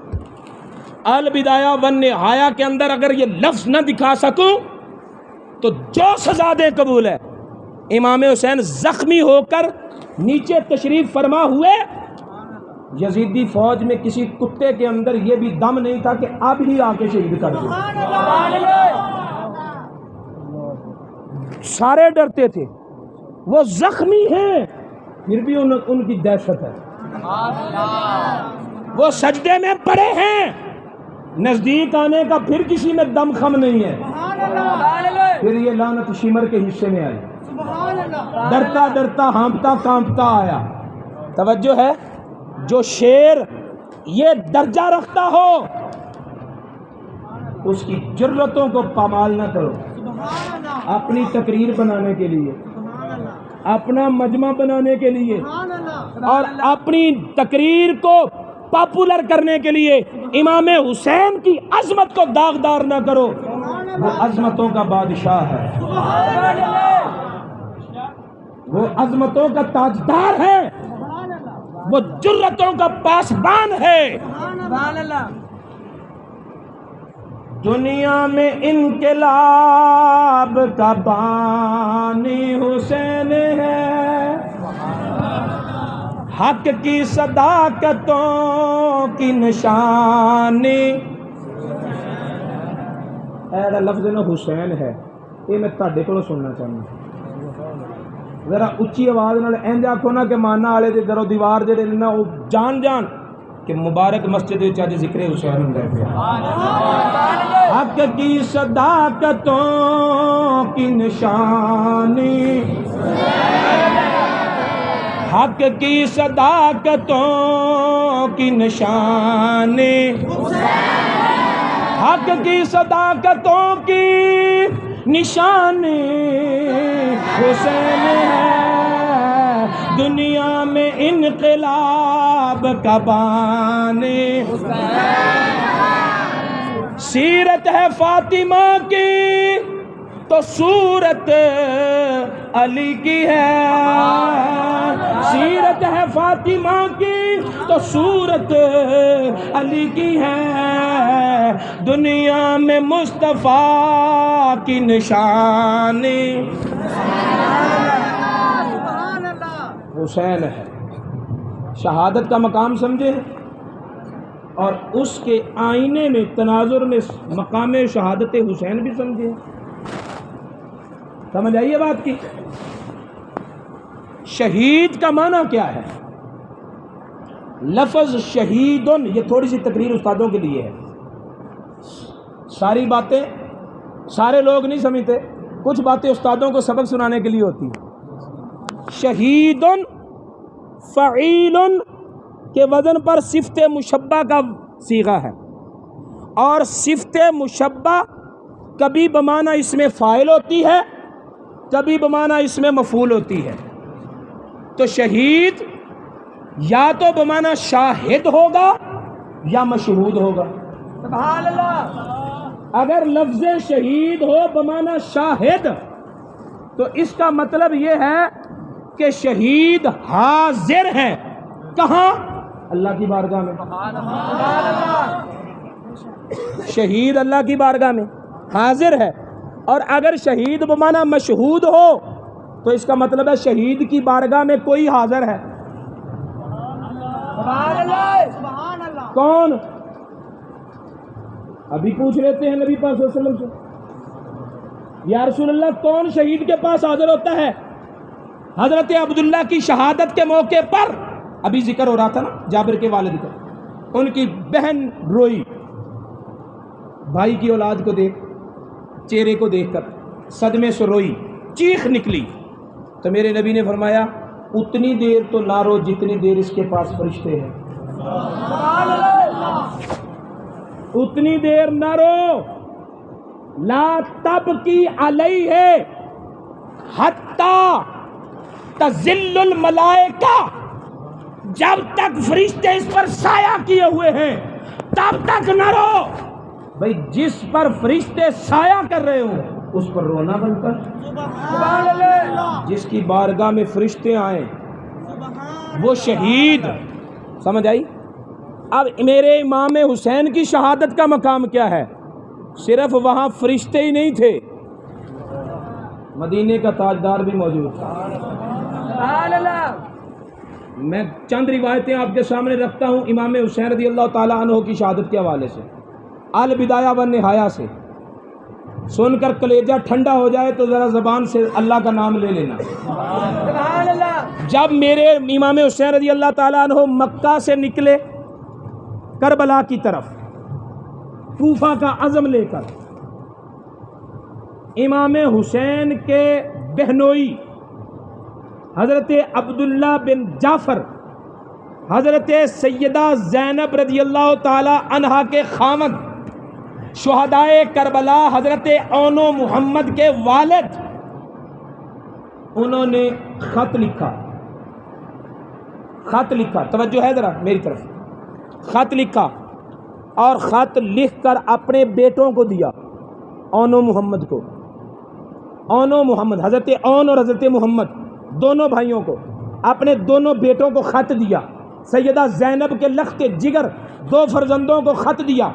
البدایہ والنہایہ کے اندر اگر یہ لفظ نہ دکھا سکوں تو جو سزا دے قبول ہے. امام حسین زخمی ہو کر نیچے تشریف فرما ہوئے، یزیدی فوج میں کسی کتے کے اندر یہ بھی دم نہیں تھا کہ اب ہی آ کے شہید کر دیں. سارے ڈرتے تھے، وہ زخمی ہیں پھر بھی ان کی دہشت ہے. وہ سجدے میں پڑے ہیں، نزدیک آنے کا پھر کسی میں دم خم نہیں ہے. پھر یہ لعنت شمر کے حصے میں آئی، ڈرتا ڈرتا ہانپتا کانپتا آیا. توجہ ہے، جو شیر یہ درجہ رکھتا ہو اس کی جرتوں کو پامال نہ کرو. اپنی تقریر بنانے کے لیے، اپنا مجمع بنانے کے لیے، اور اپنی تقریر کو پاپولر کرنے کے لیے امام حسین کی عظمت کو داغدار نہ کرو. وہ عظمتوں کا بادشاہ ہے، وہ عظمتوں کا تاجدار ہے، وہ جرتوں کا پاسبان ہے. دنیا میں انقلاب کا بانی حسین ہے، حق کی صداقتوں کی نشانی. ایسا لفظ نا حسین ہے، یہ میں تہاڈے کولوں سننا چاہنا. ذرا اچھی آواز نال انج آکھو نا کہ مانا والے دے درو دیوار جڑے نے نا وہ جان جان کہ مبارک مسجد وچ اج ذکر حسین ہوندا پیا. حق کی صداقتوں کی نشانی، حق کی صداقتوں کی نشانی، حق کی صداقتوں کی نشانی حسین ہے، دنیا میں انقلاب کا بانی. سیرت ہے فاطمہ کی تو صورت علی کی ہے، سیرت ہے فاطمہ کی تو صورت علی کی ہے، دنیا میں مصطفیٰ کی نشانی حسین ہے. شہادت کا مقام سمجھے اور اس کے آئینے میں تناظر میں مقام شہادت حسین بھی سمجھے. سمجھ آئیے بات کی. شہید کا معنی کیا ہے؟ لفظ شہیدن، یہ تھوڑی سی تقریر استادوں کے لیے ہے. ساری باتیں سارے لوگ نہیں سمجھتے، کچھ باتیں استادوں کو سبق سنانے کے لیے ہوتی ہیں. شہیدن فعیلن کے وزن پر صفت مشبہ کا صیغہ ہے، اور صفت مشبہ کبھی بمعنی اس میں فاعل ہوتی ہے، کبھی بمعنی اس میں مفعول ہوتی ہے. تو شہید یا تو بمعنی شاہد ہوگا یا مشہود ہوگا. سبحان اللہ. اگر لفظ شہید ہو بمعنی شاہد تو اس کا مطلب یہ ہے کہ شہید حاضر ہے. کہاں؟ اللہ کی بارگاہ میں. شہید اللہ کی بارگاہ میں حاضر ہے. اور اگر شہید بمعنی مشہود ہو تو اس کا مطلب ہے شہید کی بارگاہ میں کوئی حاضر ہے. کون؟ ابھی پوچھ لیتے ہیں نبی پاک صلی اللہ علیہ وسلم سے، یا رسول اللہ کون شہید کے پاس حاضر ہوتا ہے؟ حضرت عبداللہ کی شہادت کے موقع پر ابھی ذکر ہو رہا تھا نا، جابر کے والد کا، ان کی بہن روئی، بھائی کی اولاد کو دیکھ، چہرے کو دیکھ کر صدمے سے روئی، چیخ نکلی. تو میرے نبی نے فرمایا اتنی دیر تو نہ رو جتنی دیر اس کے پاس فرشتے ہیں. اتنی دیر نہ رو، لا تبکی علیہ حتی تزل الملائکہ، جب تک فرشتے اس پر سایہ کیے ہوئے ہیں تب تک نہ رو. بھئی جس پر فرشتے سایہ کر رہے ہوں اس پر رونا بنتا ہے. جس کی بارگاہ میں فرشتے آئیں وہ شہید. سمجھ آئی؟ اب میرے امام حسین کی شہادت کا مقام کیا ہے؟ صرف وہاں فرشتے ہی نہیں تھے، مدینے کا تاجدار بھی موجود تھا. میں چند روایتیں آپ کے سامنے رکھتا ہوں امام حسین رضی اللہ تعالیٰ عنہ کی شہادت کے حوالے سے، البدایہ والنہایہ سے. سن کر کلیجہ ٹھنڈا ہو جائے تو ذرا زبان سے اللہ کا نام لے لینا. جب میرے امام حسین رضی اللہ تعالیٰ عنہ مکہ سے نکلے کربلا کی طرف کوفہ کا عزم لے کر، امام حسین کے بہنوئی حضرت عبداللہ بن جعفر، حضرت سیدہ زینب رضی اللہ تعالی عنہا کے خامد، شہدائے کربلا حضرت اون و محمد کے والد، انہوں نے خط لکھا. توجہ ہے ذرا میری طرف. خط لکھا اور خط لکھ کر اپنے بیٹوں کو دیا، اون و محمد کو. اون و محمد، حضرت اون اور حضرت محمد دونوں بھائیوں کو، اپنے دونوں بیٹوں کو خط دیا. سیدہ زینب کے لخت جگر 2 فرزندوں کو خط دیا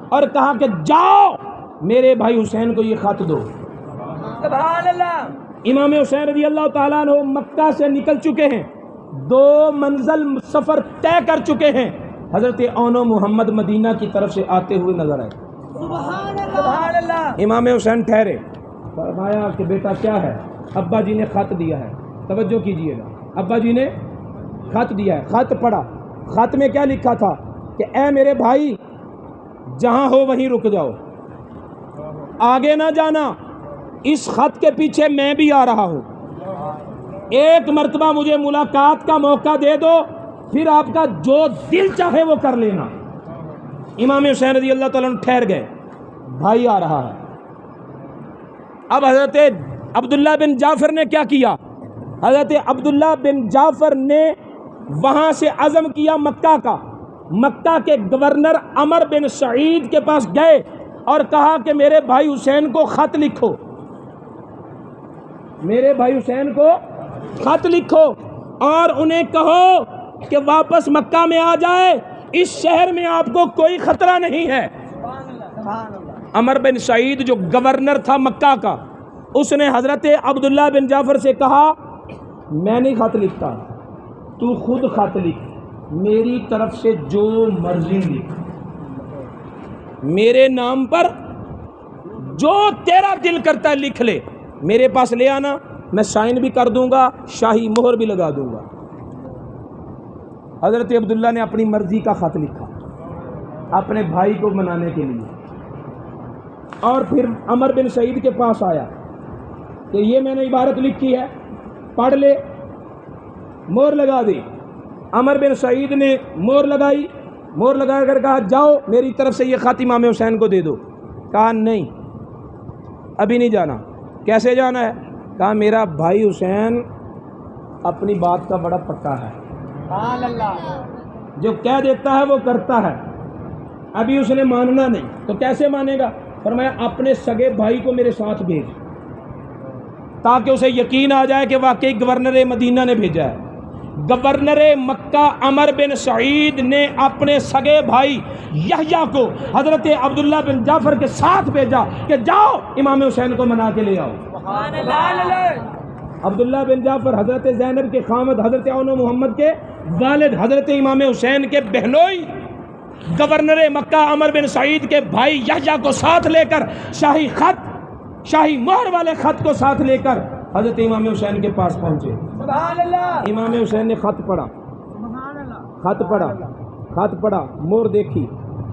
اور کہا کہ جاؤ میرے بھائی حسین کو یہ خط دو. سبحان اللہ. امام حسین رضی اللہ تعالیٰ عنہ مکہ سے نکل چکے ہیں، 2 منزل سفر طے کر چکے ہیں. حضرت اون و محمد مدینہ کی طرف سے آتے ہوئے نظر آئے. سبحان اللہ. امام حسین ٹھہرے، فرمایا کہ بیٹا کیا ہے؟ ابا جی نے خط دیا ہے، توجہ کیجئے گا، ابا جی نے خط دیا ہے، خط پڑھا، خط میں کیا لکھا تھا کہ اے میرے بھائی جہاں ہو وہیں رک جاؤ، آگے نہ جانا، اس خط کے پیچھے میں بھی آ رہا ہوں، ایک مرتبہ مجھے ملاقات کا موقع دے دو، پھر آپ کا جو دل چاہے وہ کر لینا۔ امام حسین رضی اللہ تعالیٰ عنہ ٹھہر گئے، بھائی آ رہا ہے۔ اب حضرت عبداللہ بن جعفر نے کیا کیا؟ حضرت عبداللہ بن جعفر نے وہاں سے عزم کیا مکہ کا، مکہ کے گورنر عمر بن سعید کے پاس گئے اور کہا کہ میرے بھائی حسین کو خط لکھو، میرے بھائی حسین کو خط لکھو اور انہیں کہو کہ واپس مکہ میں آ جائے، اس شہر میں آپ کو کوئی خطرہ نہیں ہے۔ عمر بن سعید جو گورنر تھا مکہ کا، اس نے حضرت عبداللہ بن جعفر سے کہا میں نہیں خط لکھتا، تو خود خط لکھ، میری طرف سے جو مرضی لکھ، میرے نام پر جو تیرا دل کرتا ہے لکھ لے، میرے پاس لے آنا، میں سائن بھی کر دوں گا، شاہی مہر بھی لگا دوں گا۔ حضرت عبداللہ نے اپنی مرضی کا خط لکھا اپنے بھائی کو منانے کے لیے، اور پھر عمر بن سعید کے پاس آیا کہ یہ میں نے عبارت لکھی ہے، پڑھ لے، مہر لگا دی۔ عمر بن سعید نے مہر لگائی، مہر لگا کر کہا جاؤ میری طرف سے یہ خط امام حسین کو دے دو۔ کہا نہیں ابھی نہیں جانا۔ کیسے جانا ہے؟ کہا میرا بھائی حسین اپنی بات کا بڑا پکا ہے، جو کہہ دیتا ہے وہ کرتا ہے، ابھی اس نے ماننا نہیں، تو کیسے مانے گا؟ فرمایا اپنے سگے بھائی کو میرے ساتھ بھیج تاکہ اسے یقین آ جائے کہ واقعی گورنر مدینہ نے بھیجا ہے۔ گورنر مکہ عمر بن سعید نے اپنے سگے بھائی یحییٰ کو حضرت عبداللہ بن جعفر کے ساتھ بھیجا کہ جاؤ امام حسین کو منا کے لے آؤ۔ عبداللہ بن جعفر حضرت زینب کے خامد، حضرت عون محمد کے والد، حضرت امام حسین کے بہنوئی، گورنر مکہ عمر بن سعید کے بھائی یحییٰ کو ساتھ لے کر شاہی خط، شاہی مہر والے خط کو ساتھ لے کر حضرت امام حسین کے پاس پہنچے۔ امام حسین نے خط پڑھا، خط پڑھا، خط پڑھا، مہر دیکھی،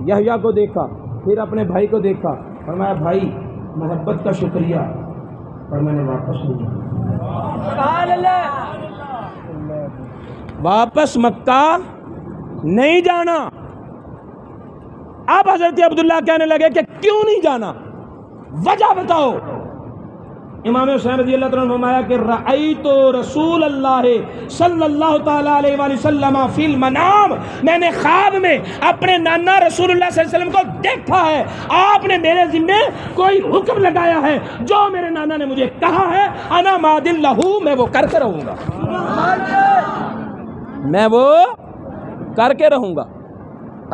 یحییٰ کو دیکھا، پھر اپنے بھائی کو دیکھا، فرمایا بھائی محبت کا شکریہ، پر میں نے واپس نہیں جانا، واپس مکہ نہیں جانا۔ اب حضرت عبداللہ کہنے لگے کہ کیوں نہیں جانا، وجہ بتاؤ۔ امام حسین رضی اللہ عنہ فرمایا کہ رأیت رسول اللہ صلی اللہ تعالی علیہ وآلہ وسلم فی المنام، میں نے خواب میں اپنے نانا رسول اللہ صلی اللہ علیہ وسلم کو دیکھا ہے، آپ نے میرے ذمے کوئی حکم لگایا ہے، جو میرے نانا نے مجھے کہا ہے انا ماذن لہ، میں وہ کر کے رہوں گا، میں وہ کر کے رہوں گا۔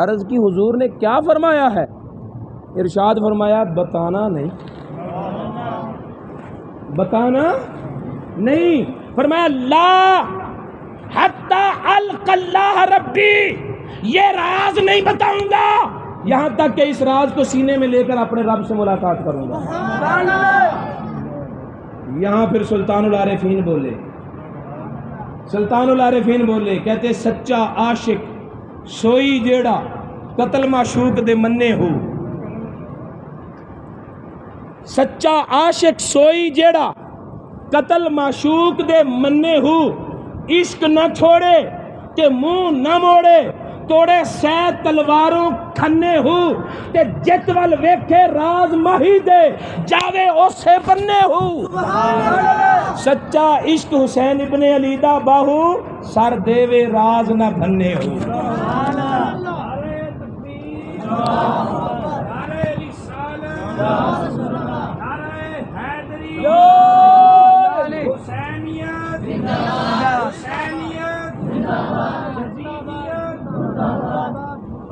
عرض کی حضور نے کیا فرمایا ہے؟ ارشاد فرمایا بتانا نہیں، بتانا نہیں، فرمایا لا حتی القی اللہ ربی، یہ راز نہیں بتاؤں گا یہاں تک کہ اس راز کو سینے میں لے کر اپنے رب سے ملاقات کروں گا۔ یہاں پھر سلطان العارفین بولے، سلطان العارفین بولے، کہتے سچا عاشق سوئی جیڑا قتل معشوق دے مننے ہو، سچا عاشق سوئی جیڑا قتل معشوق دے مننے ہو، عشق نہ چھوڑے کہ منہ نہ موڑے، توڑے سہ تلواروں کھنے ہو، تے جت ول ویکھے راز ماہی دے جاوے اسے بننے ہو، سچا عشق حسین ابن علی دا باہو سر دیوے راز نہ بننے ہو۔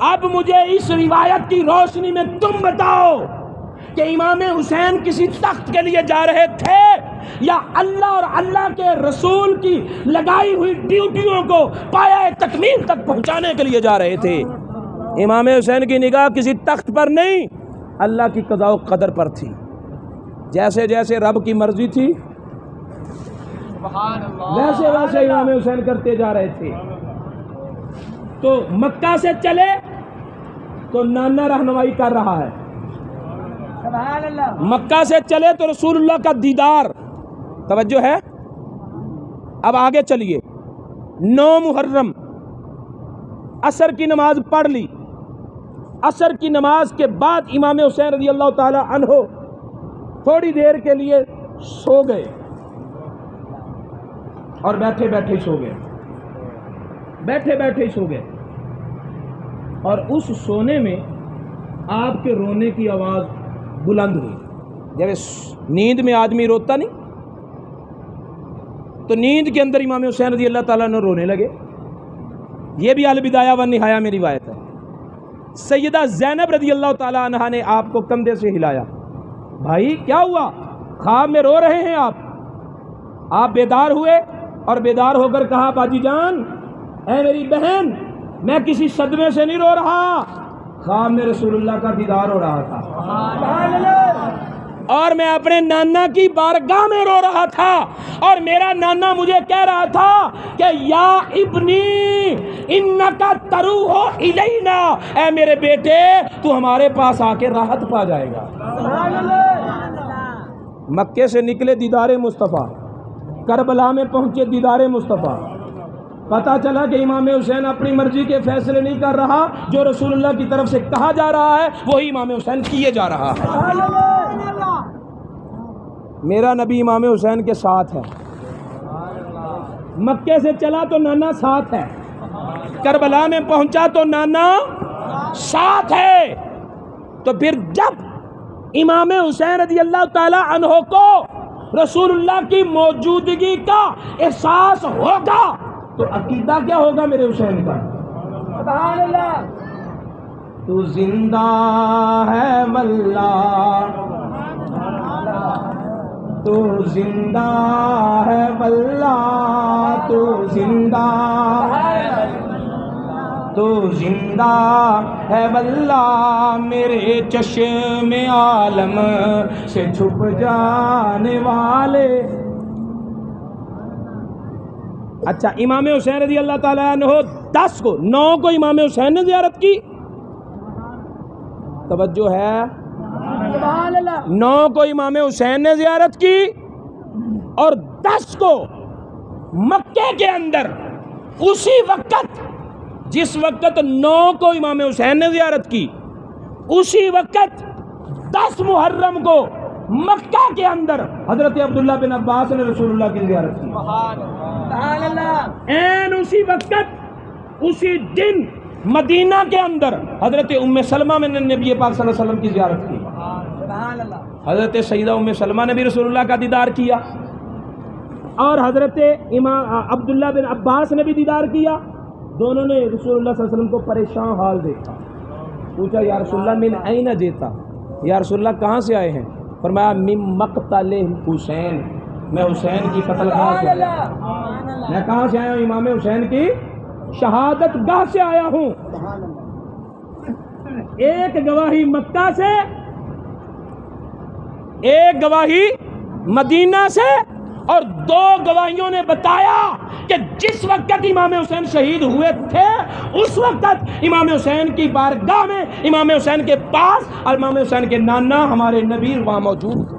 اب مجھے اس روایت کی روشنی میں تم بتاؤ کہ امام حسین کسی تخت کے لیے جا رہے تھے یا اللہ اور اللہ کے رسول کی لگائی ہوئی ڈیوٹیوں کو پایہ تکمیل تک پہنچانے کے لیے جا رہے تھے؟ امام حسین کی نگاہ کسی تخت پر نہیں، اللہ کی قضاء و قدر پر تھی۔ جیسے جیسے رب کی مرضی تھی ویسے ویسے امام حسین کرتے جا رہے تھے. تو مکہ سے چلے تو نانا رہنمائی کر رہا ہے, مکہ سے چلے تو رسول اللہ کا دیدار. توجہ ہے. اب آگے چلیے. 9 محرم عصر کی نماز پڑھ لی. عصر کی نماز کے بعد امام حسین رضی اللہ تعالی عنہ تھوڑی دیر کے لیے سو گئے اور بیٹھے بیٹھے سو گئے, بیٹھے بیٹھے سو گئے. اور اس سونے میں آپ کے رونے کی آواز بلند ہوئی. جب نیند میں آدمی روتا نہیں تو نیند کے اندر امام حسین رضی اللہ تعالیٰ نے رونے لگے. یہ بھی البدایہ والنہایہ میں روایت ہے. سیدہ زینب رضی اللہ تعالیٰ عنہا نے آپ کو کندھے سے ہلایا. بھائی کیا ہوا؟ خواب میں رو رہے ہیں آپ. آپ بیدار ہوئے اور بیدار ہو کر کہا باجی جان, اے میری بہن, میں کسی صدمے سے نہیں رو رہا, خواب میں رسول اللہ کا دیدار ہو رہا تھا اور میں اپنے نانا کی بارگاہ میں رو رہا تھا, اور میرا نانا مجھے کہہ رہا تھا کہ یا ابنی انکا تروح الینا, اے میرے بیٹے تو ہمارے پاس آ کے راحت پا جائے گا. مکے سے نکلے دیدار مصطفیٰ, کربلا میں پہنچے دیدار مصطفیٰ. پتہ چلا کہ امام حسین اپنی مرضی کے فیصلے نہیں کر رہا, جو رسول اللہ کی طرف سے کہا جا رہا ہے وہی امام حسین کیے جا رہا ہے. میرا نبی امام حسین کے ساتھ ہے. مکے سے چلا تو نانا ساتھ ہے, کربلا میں پہنچا تو نانا ساتھ ہے. تو پھر جب امام حسین رضی اللہ تعالی عنہ کو رسول اللہ کی موجودگی کا احساس ہوگا تو عقیدہ کیا ہوگا میرے حسین کا؟ سبحان اللہ. تو زندہ ہے واللہ, تو زندہ ہے واللہ, تو زندہ ہے, تو زندہ ہے واللہ, میرے چشم عالم سے چھپ جانے والے. اچھا, امام حسین رضی اللہ تعالیٰ عنہ 10 کو 9 کو امام حسین نے زیارت کی. توجہ ہے. 9 کو امام حسین نے زیارت کی اور 10 کو مکے کے اندر اسی وقت جس وقت 9 کو امام حسین نے زیارت کی, اسی وقت 10 محرم کو مکہ کے اندر حضرت عبداللہ بن عباس نے رسول اللہ کی زیارت کی. این اسی وقت اسی دن مدینہ کے اندر حضرت ام سلمہ نے نبی پاک صلی اللہ علیہ وسلم کی زیارت کی. حضرت سیدہ ام سلمہ نے بھی رسول اللہ کا دیدار کیا اور حضرت امام عبداللہ بن عباس نے بھی دیدار کیا. دونوں نے رسول اللہ صلی اللہ علیہ وسلم کو پریشان حال دیکھا. پوچھا یا رسول اللہ من این جیتا, یا رسول اللہ کہاں سے آئے ہیں؟ فرمایا من مقتل حسین, میں حسین کی قتل گاہ سے آیا ہوں. میں کہاں سے آیا ہوں؟ امام حسین کی شہادت گاہ سے آیا ہوں. ایک گواہی مکہ سے, ایک گواہی مدینہ سے, اور 2 گواہیوں نے بتایا کہ جس وقت امام حسین شہید ہوئے تھے اس وقت امام حسین کی بارگاہ میں, امام حسین کے پاس, اور امام حسین کے نانا ہمارے نبی وہاں موجود تھے.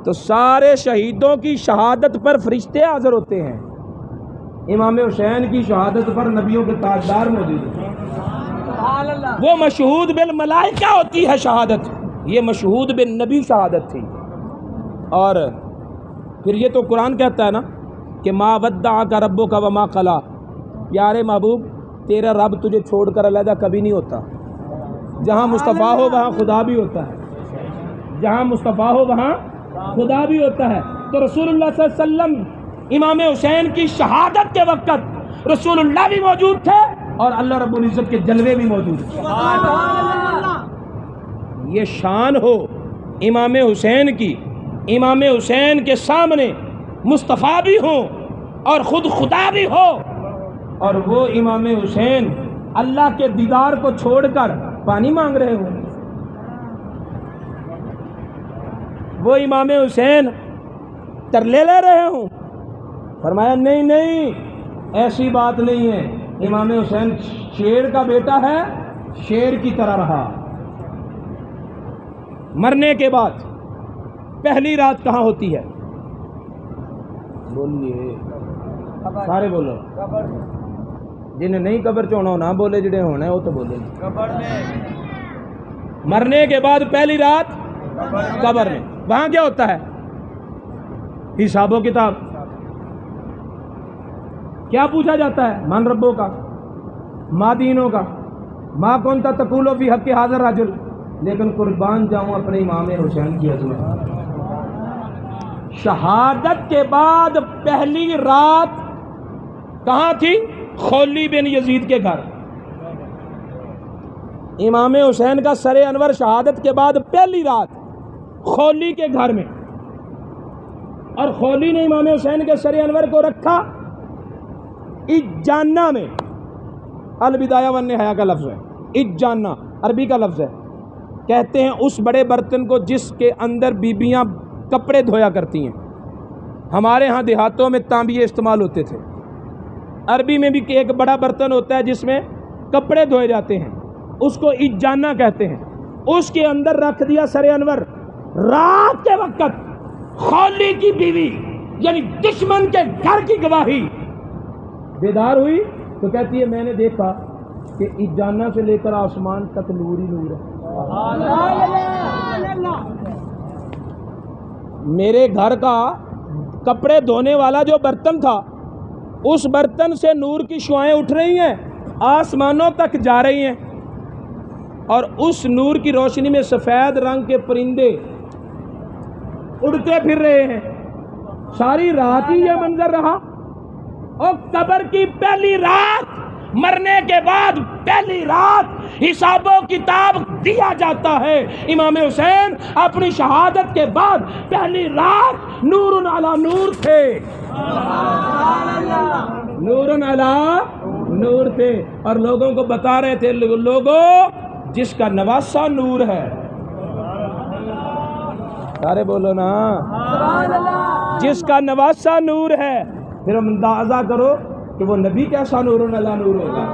تو سارے شہیدوں کی شہادت پر فرشتے حاضر ہوتے ہیں, امام حسین کی شہادت پر نبیوں کے تاجدار موجود ہیں. وہ مشہود بالملائکہ ہوتی ہے شہادت, یہ مشہود بالنبی شہادت تھی. اور پھر یہ تو قرآن کہتا ہے نا کہ ما ودعک ربک وما قلی, پیارے محبوب تیرا رب تجھے چھوڑ کر علیحدہ کبھی نہیں ہوتا. جہاں مصطفیٰ ہو وہاں خدا بھی ہوتا ہے, جہاں مصطفیٰ ہو وہاں خدا بھی ہوتا ہے. تو رسول اللہ صلی اللہ علیہ وسلم امام حسین کی شہادت کے وقت رسول اللہ بھی موجود تھے اور اللہ رب العزت کے جلوے بھی موجود تھے. یہ شان ہو امام حسین کی, امام حسین کے سامنے مصطفیٰ بھی ہوں اور خود خدا بھی ہو, اور وہ امام حسین اللہ کے دیدار کو چھوڑ کر پانی مانگ رہے ہوں. وہ امام حسین ترلے لے رہے ہوں؟ فرمایا نہیں نہیں، ایسی بات نہیں ہے، امام حسین شیر کا بیٹا ہے، شیر کی طرح رہا۔ مرنے کے بعد پہلی رات کہاں ہوتی ہے؟ بولیے سارے بولو، جنہیں نہیں قبر چونا نہ بولے، جڑے ہونا ہے وہ تو بولے۔ مرنے کے بعد پہلی رات قبر میں، وہاں کیا ہوتا ہے؟ حساب و کتاب۔ کیا پوچھا جاتا ہے؟ من ربوں کا، ما دینوں کا، ما کنت تقول فی حق حاضر رجل۔ لیکن قربان جاؤں اپنے امام حسین کی عظمت، شہادت کے بعد پہلی رات کہاں تھی؟ خولی بن یزید کے گھر۔ امام حسین کا سر انور شہادت کے بعد پہلی رات خولی کے گھر میں، اور خولی نے امام حسین کے سر انور کو رکھا اجانہ میں۔ البدایہ والنہایہ کا لفظ ہے، اجانہ عربی کا لفظ ہے۔ کہتے ہیں اس بڑے برتن کو جس کے اندر بیبیاں کپڑے دھویا کرتی ہیں۔ ہمارے ہاں دیہاتوں میں تانبیے استعمال ہوتے تھے، عربی میں بھی ایک بڑا برتن ہوتا ہے جس میں کپڑے دھوئے جاتے ہیں، اس کو اجانہ کہتے ہیں۔ اس کے اندر رکھ دیا سر انور۔ رات کے وقت خولی کی بیوی یعنی دشمن کے گھر کی گواہی بیدار ہوئی تو کہتی ہے میں نے دیکھا کہ اجانہ سے لے کر آسمان تک نور ہی نور ہے۔ میرے گھر کا کپڑے دھونے والا جو برتن تھا، اس برتن سے نور کی شعائیں اٹھ رہی ہیں، آسمانوں تک جا رہی ہیں، اور اس نور کی روشنی میں سفید رنگ کے پرندے اڑتے پھر رہے ہیں۔ ساری رات ہی یہ منظر رہا، اور قبر کی پہلی رات، مرنے کے بعد پہلی رات حساب و کتاب دیا جاتا ہے۔ امام حسین اپنی شہادت کے بعد پہلی رات نور علی نور تھے، نور علی نور تھے، اور لوگوں کو بتا رہے تھے لوگوں جس کا نواسہ نور ہے، سارے بولو نا، جس کا نواسہ نور ہے، پھر اندازہ کرو کہ وہ نبی کیسا نور علی نور ہوگا۔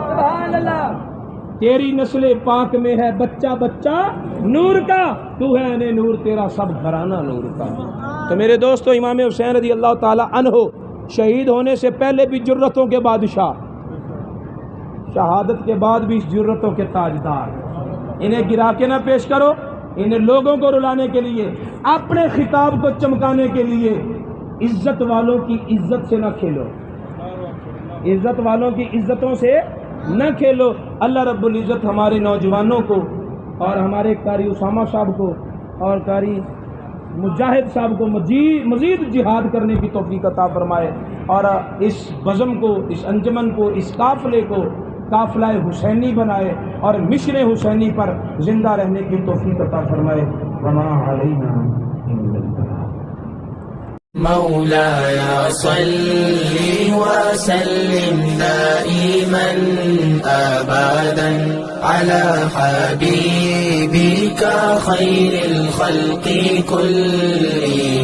تیری نسل پاک میں ہے بچہ بچہ نور کا، تو ہے انے نور، تیرا سب گھرانہ نور کا۔ تو میرے دوستو، امام حسین رضی اللہ تعالی عنہ شہید ہونے سے پہلے بھی جرتوں کے بادشاہ، شہادت کے بعد بھی جرتوں کے تاجدار۔ انہیں گرا کے نہ پیش کرو، انہیں لوگوں کو رلانے کے لیے، اپنے خطاب کو چمکانے کے لیے عزت والوں کی عزت سے نہ کھیلو، عزت والوں کی عزتوں سے نہ کھیلو۔ اللہ رب العزت ہمارے نوجوانوں کو اور ہمارے قاری اسامہ صاحب کو اور قاری مجاہد صاحب کو مزید جہاد کرنے کی توفیق عطا فرمائے، اور اس بزم کو، اس انجمن کو، اس قافلے کو قافلہ حسینی بنائے، اور مشن حسینی پر زندہ رہنے کی توفیق عطا فرمائے۔ وما علینا الا البلاغ۔ مولاي صل وسلم دائما أبدا على حبيبك خير الخلق كلهم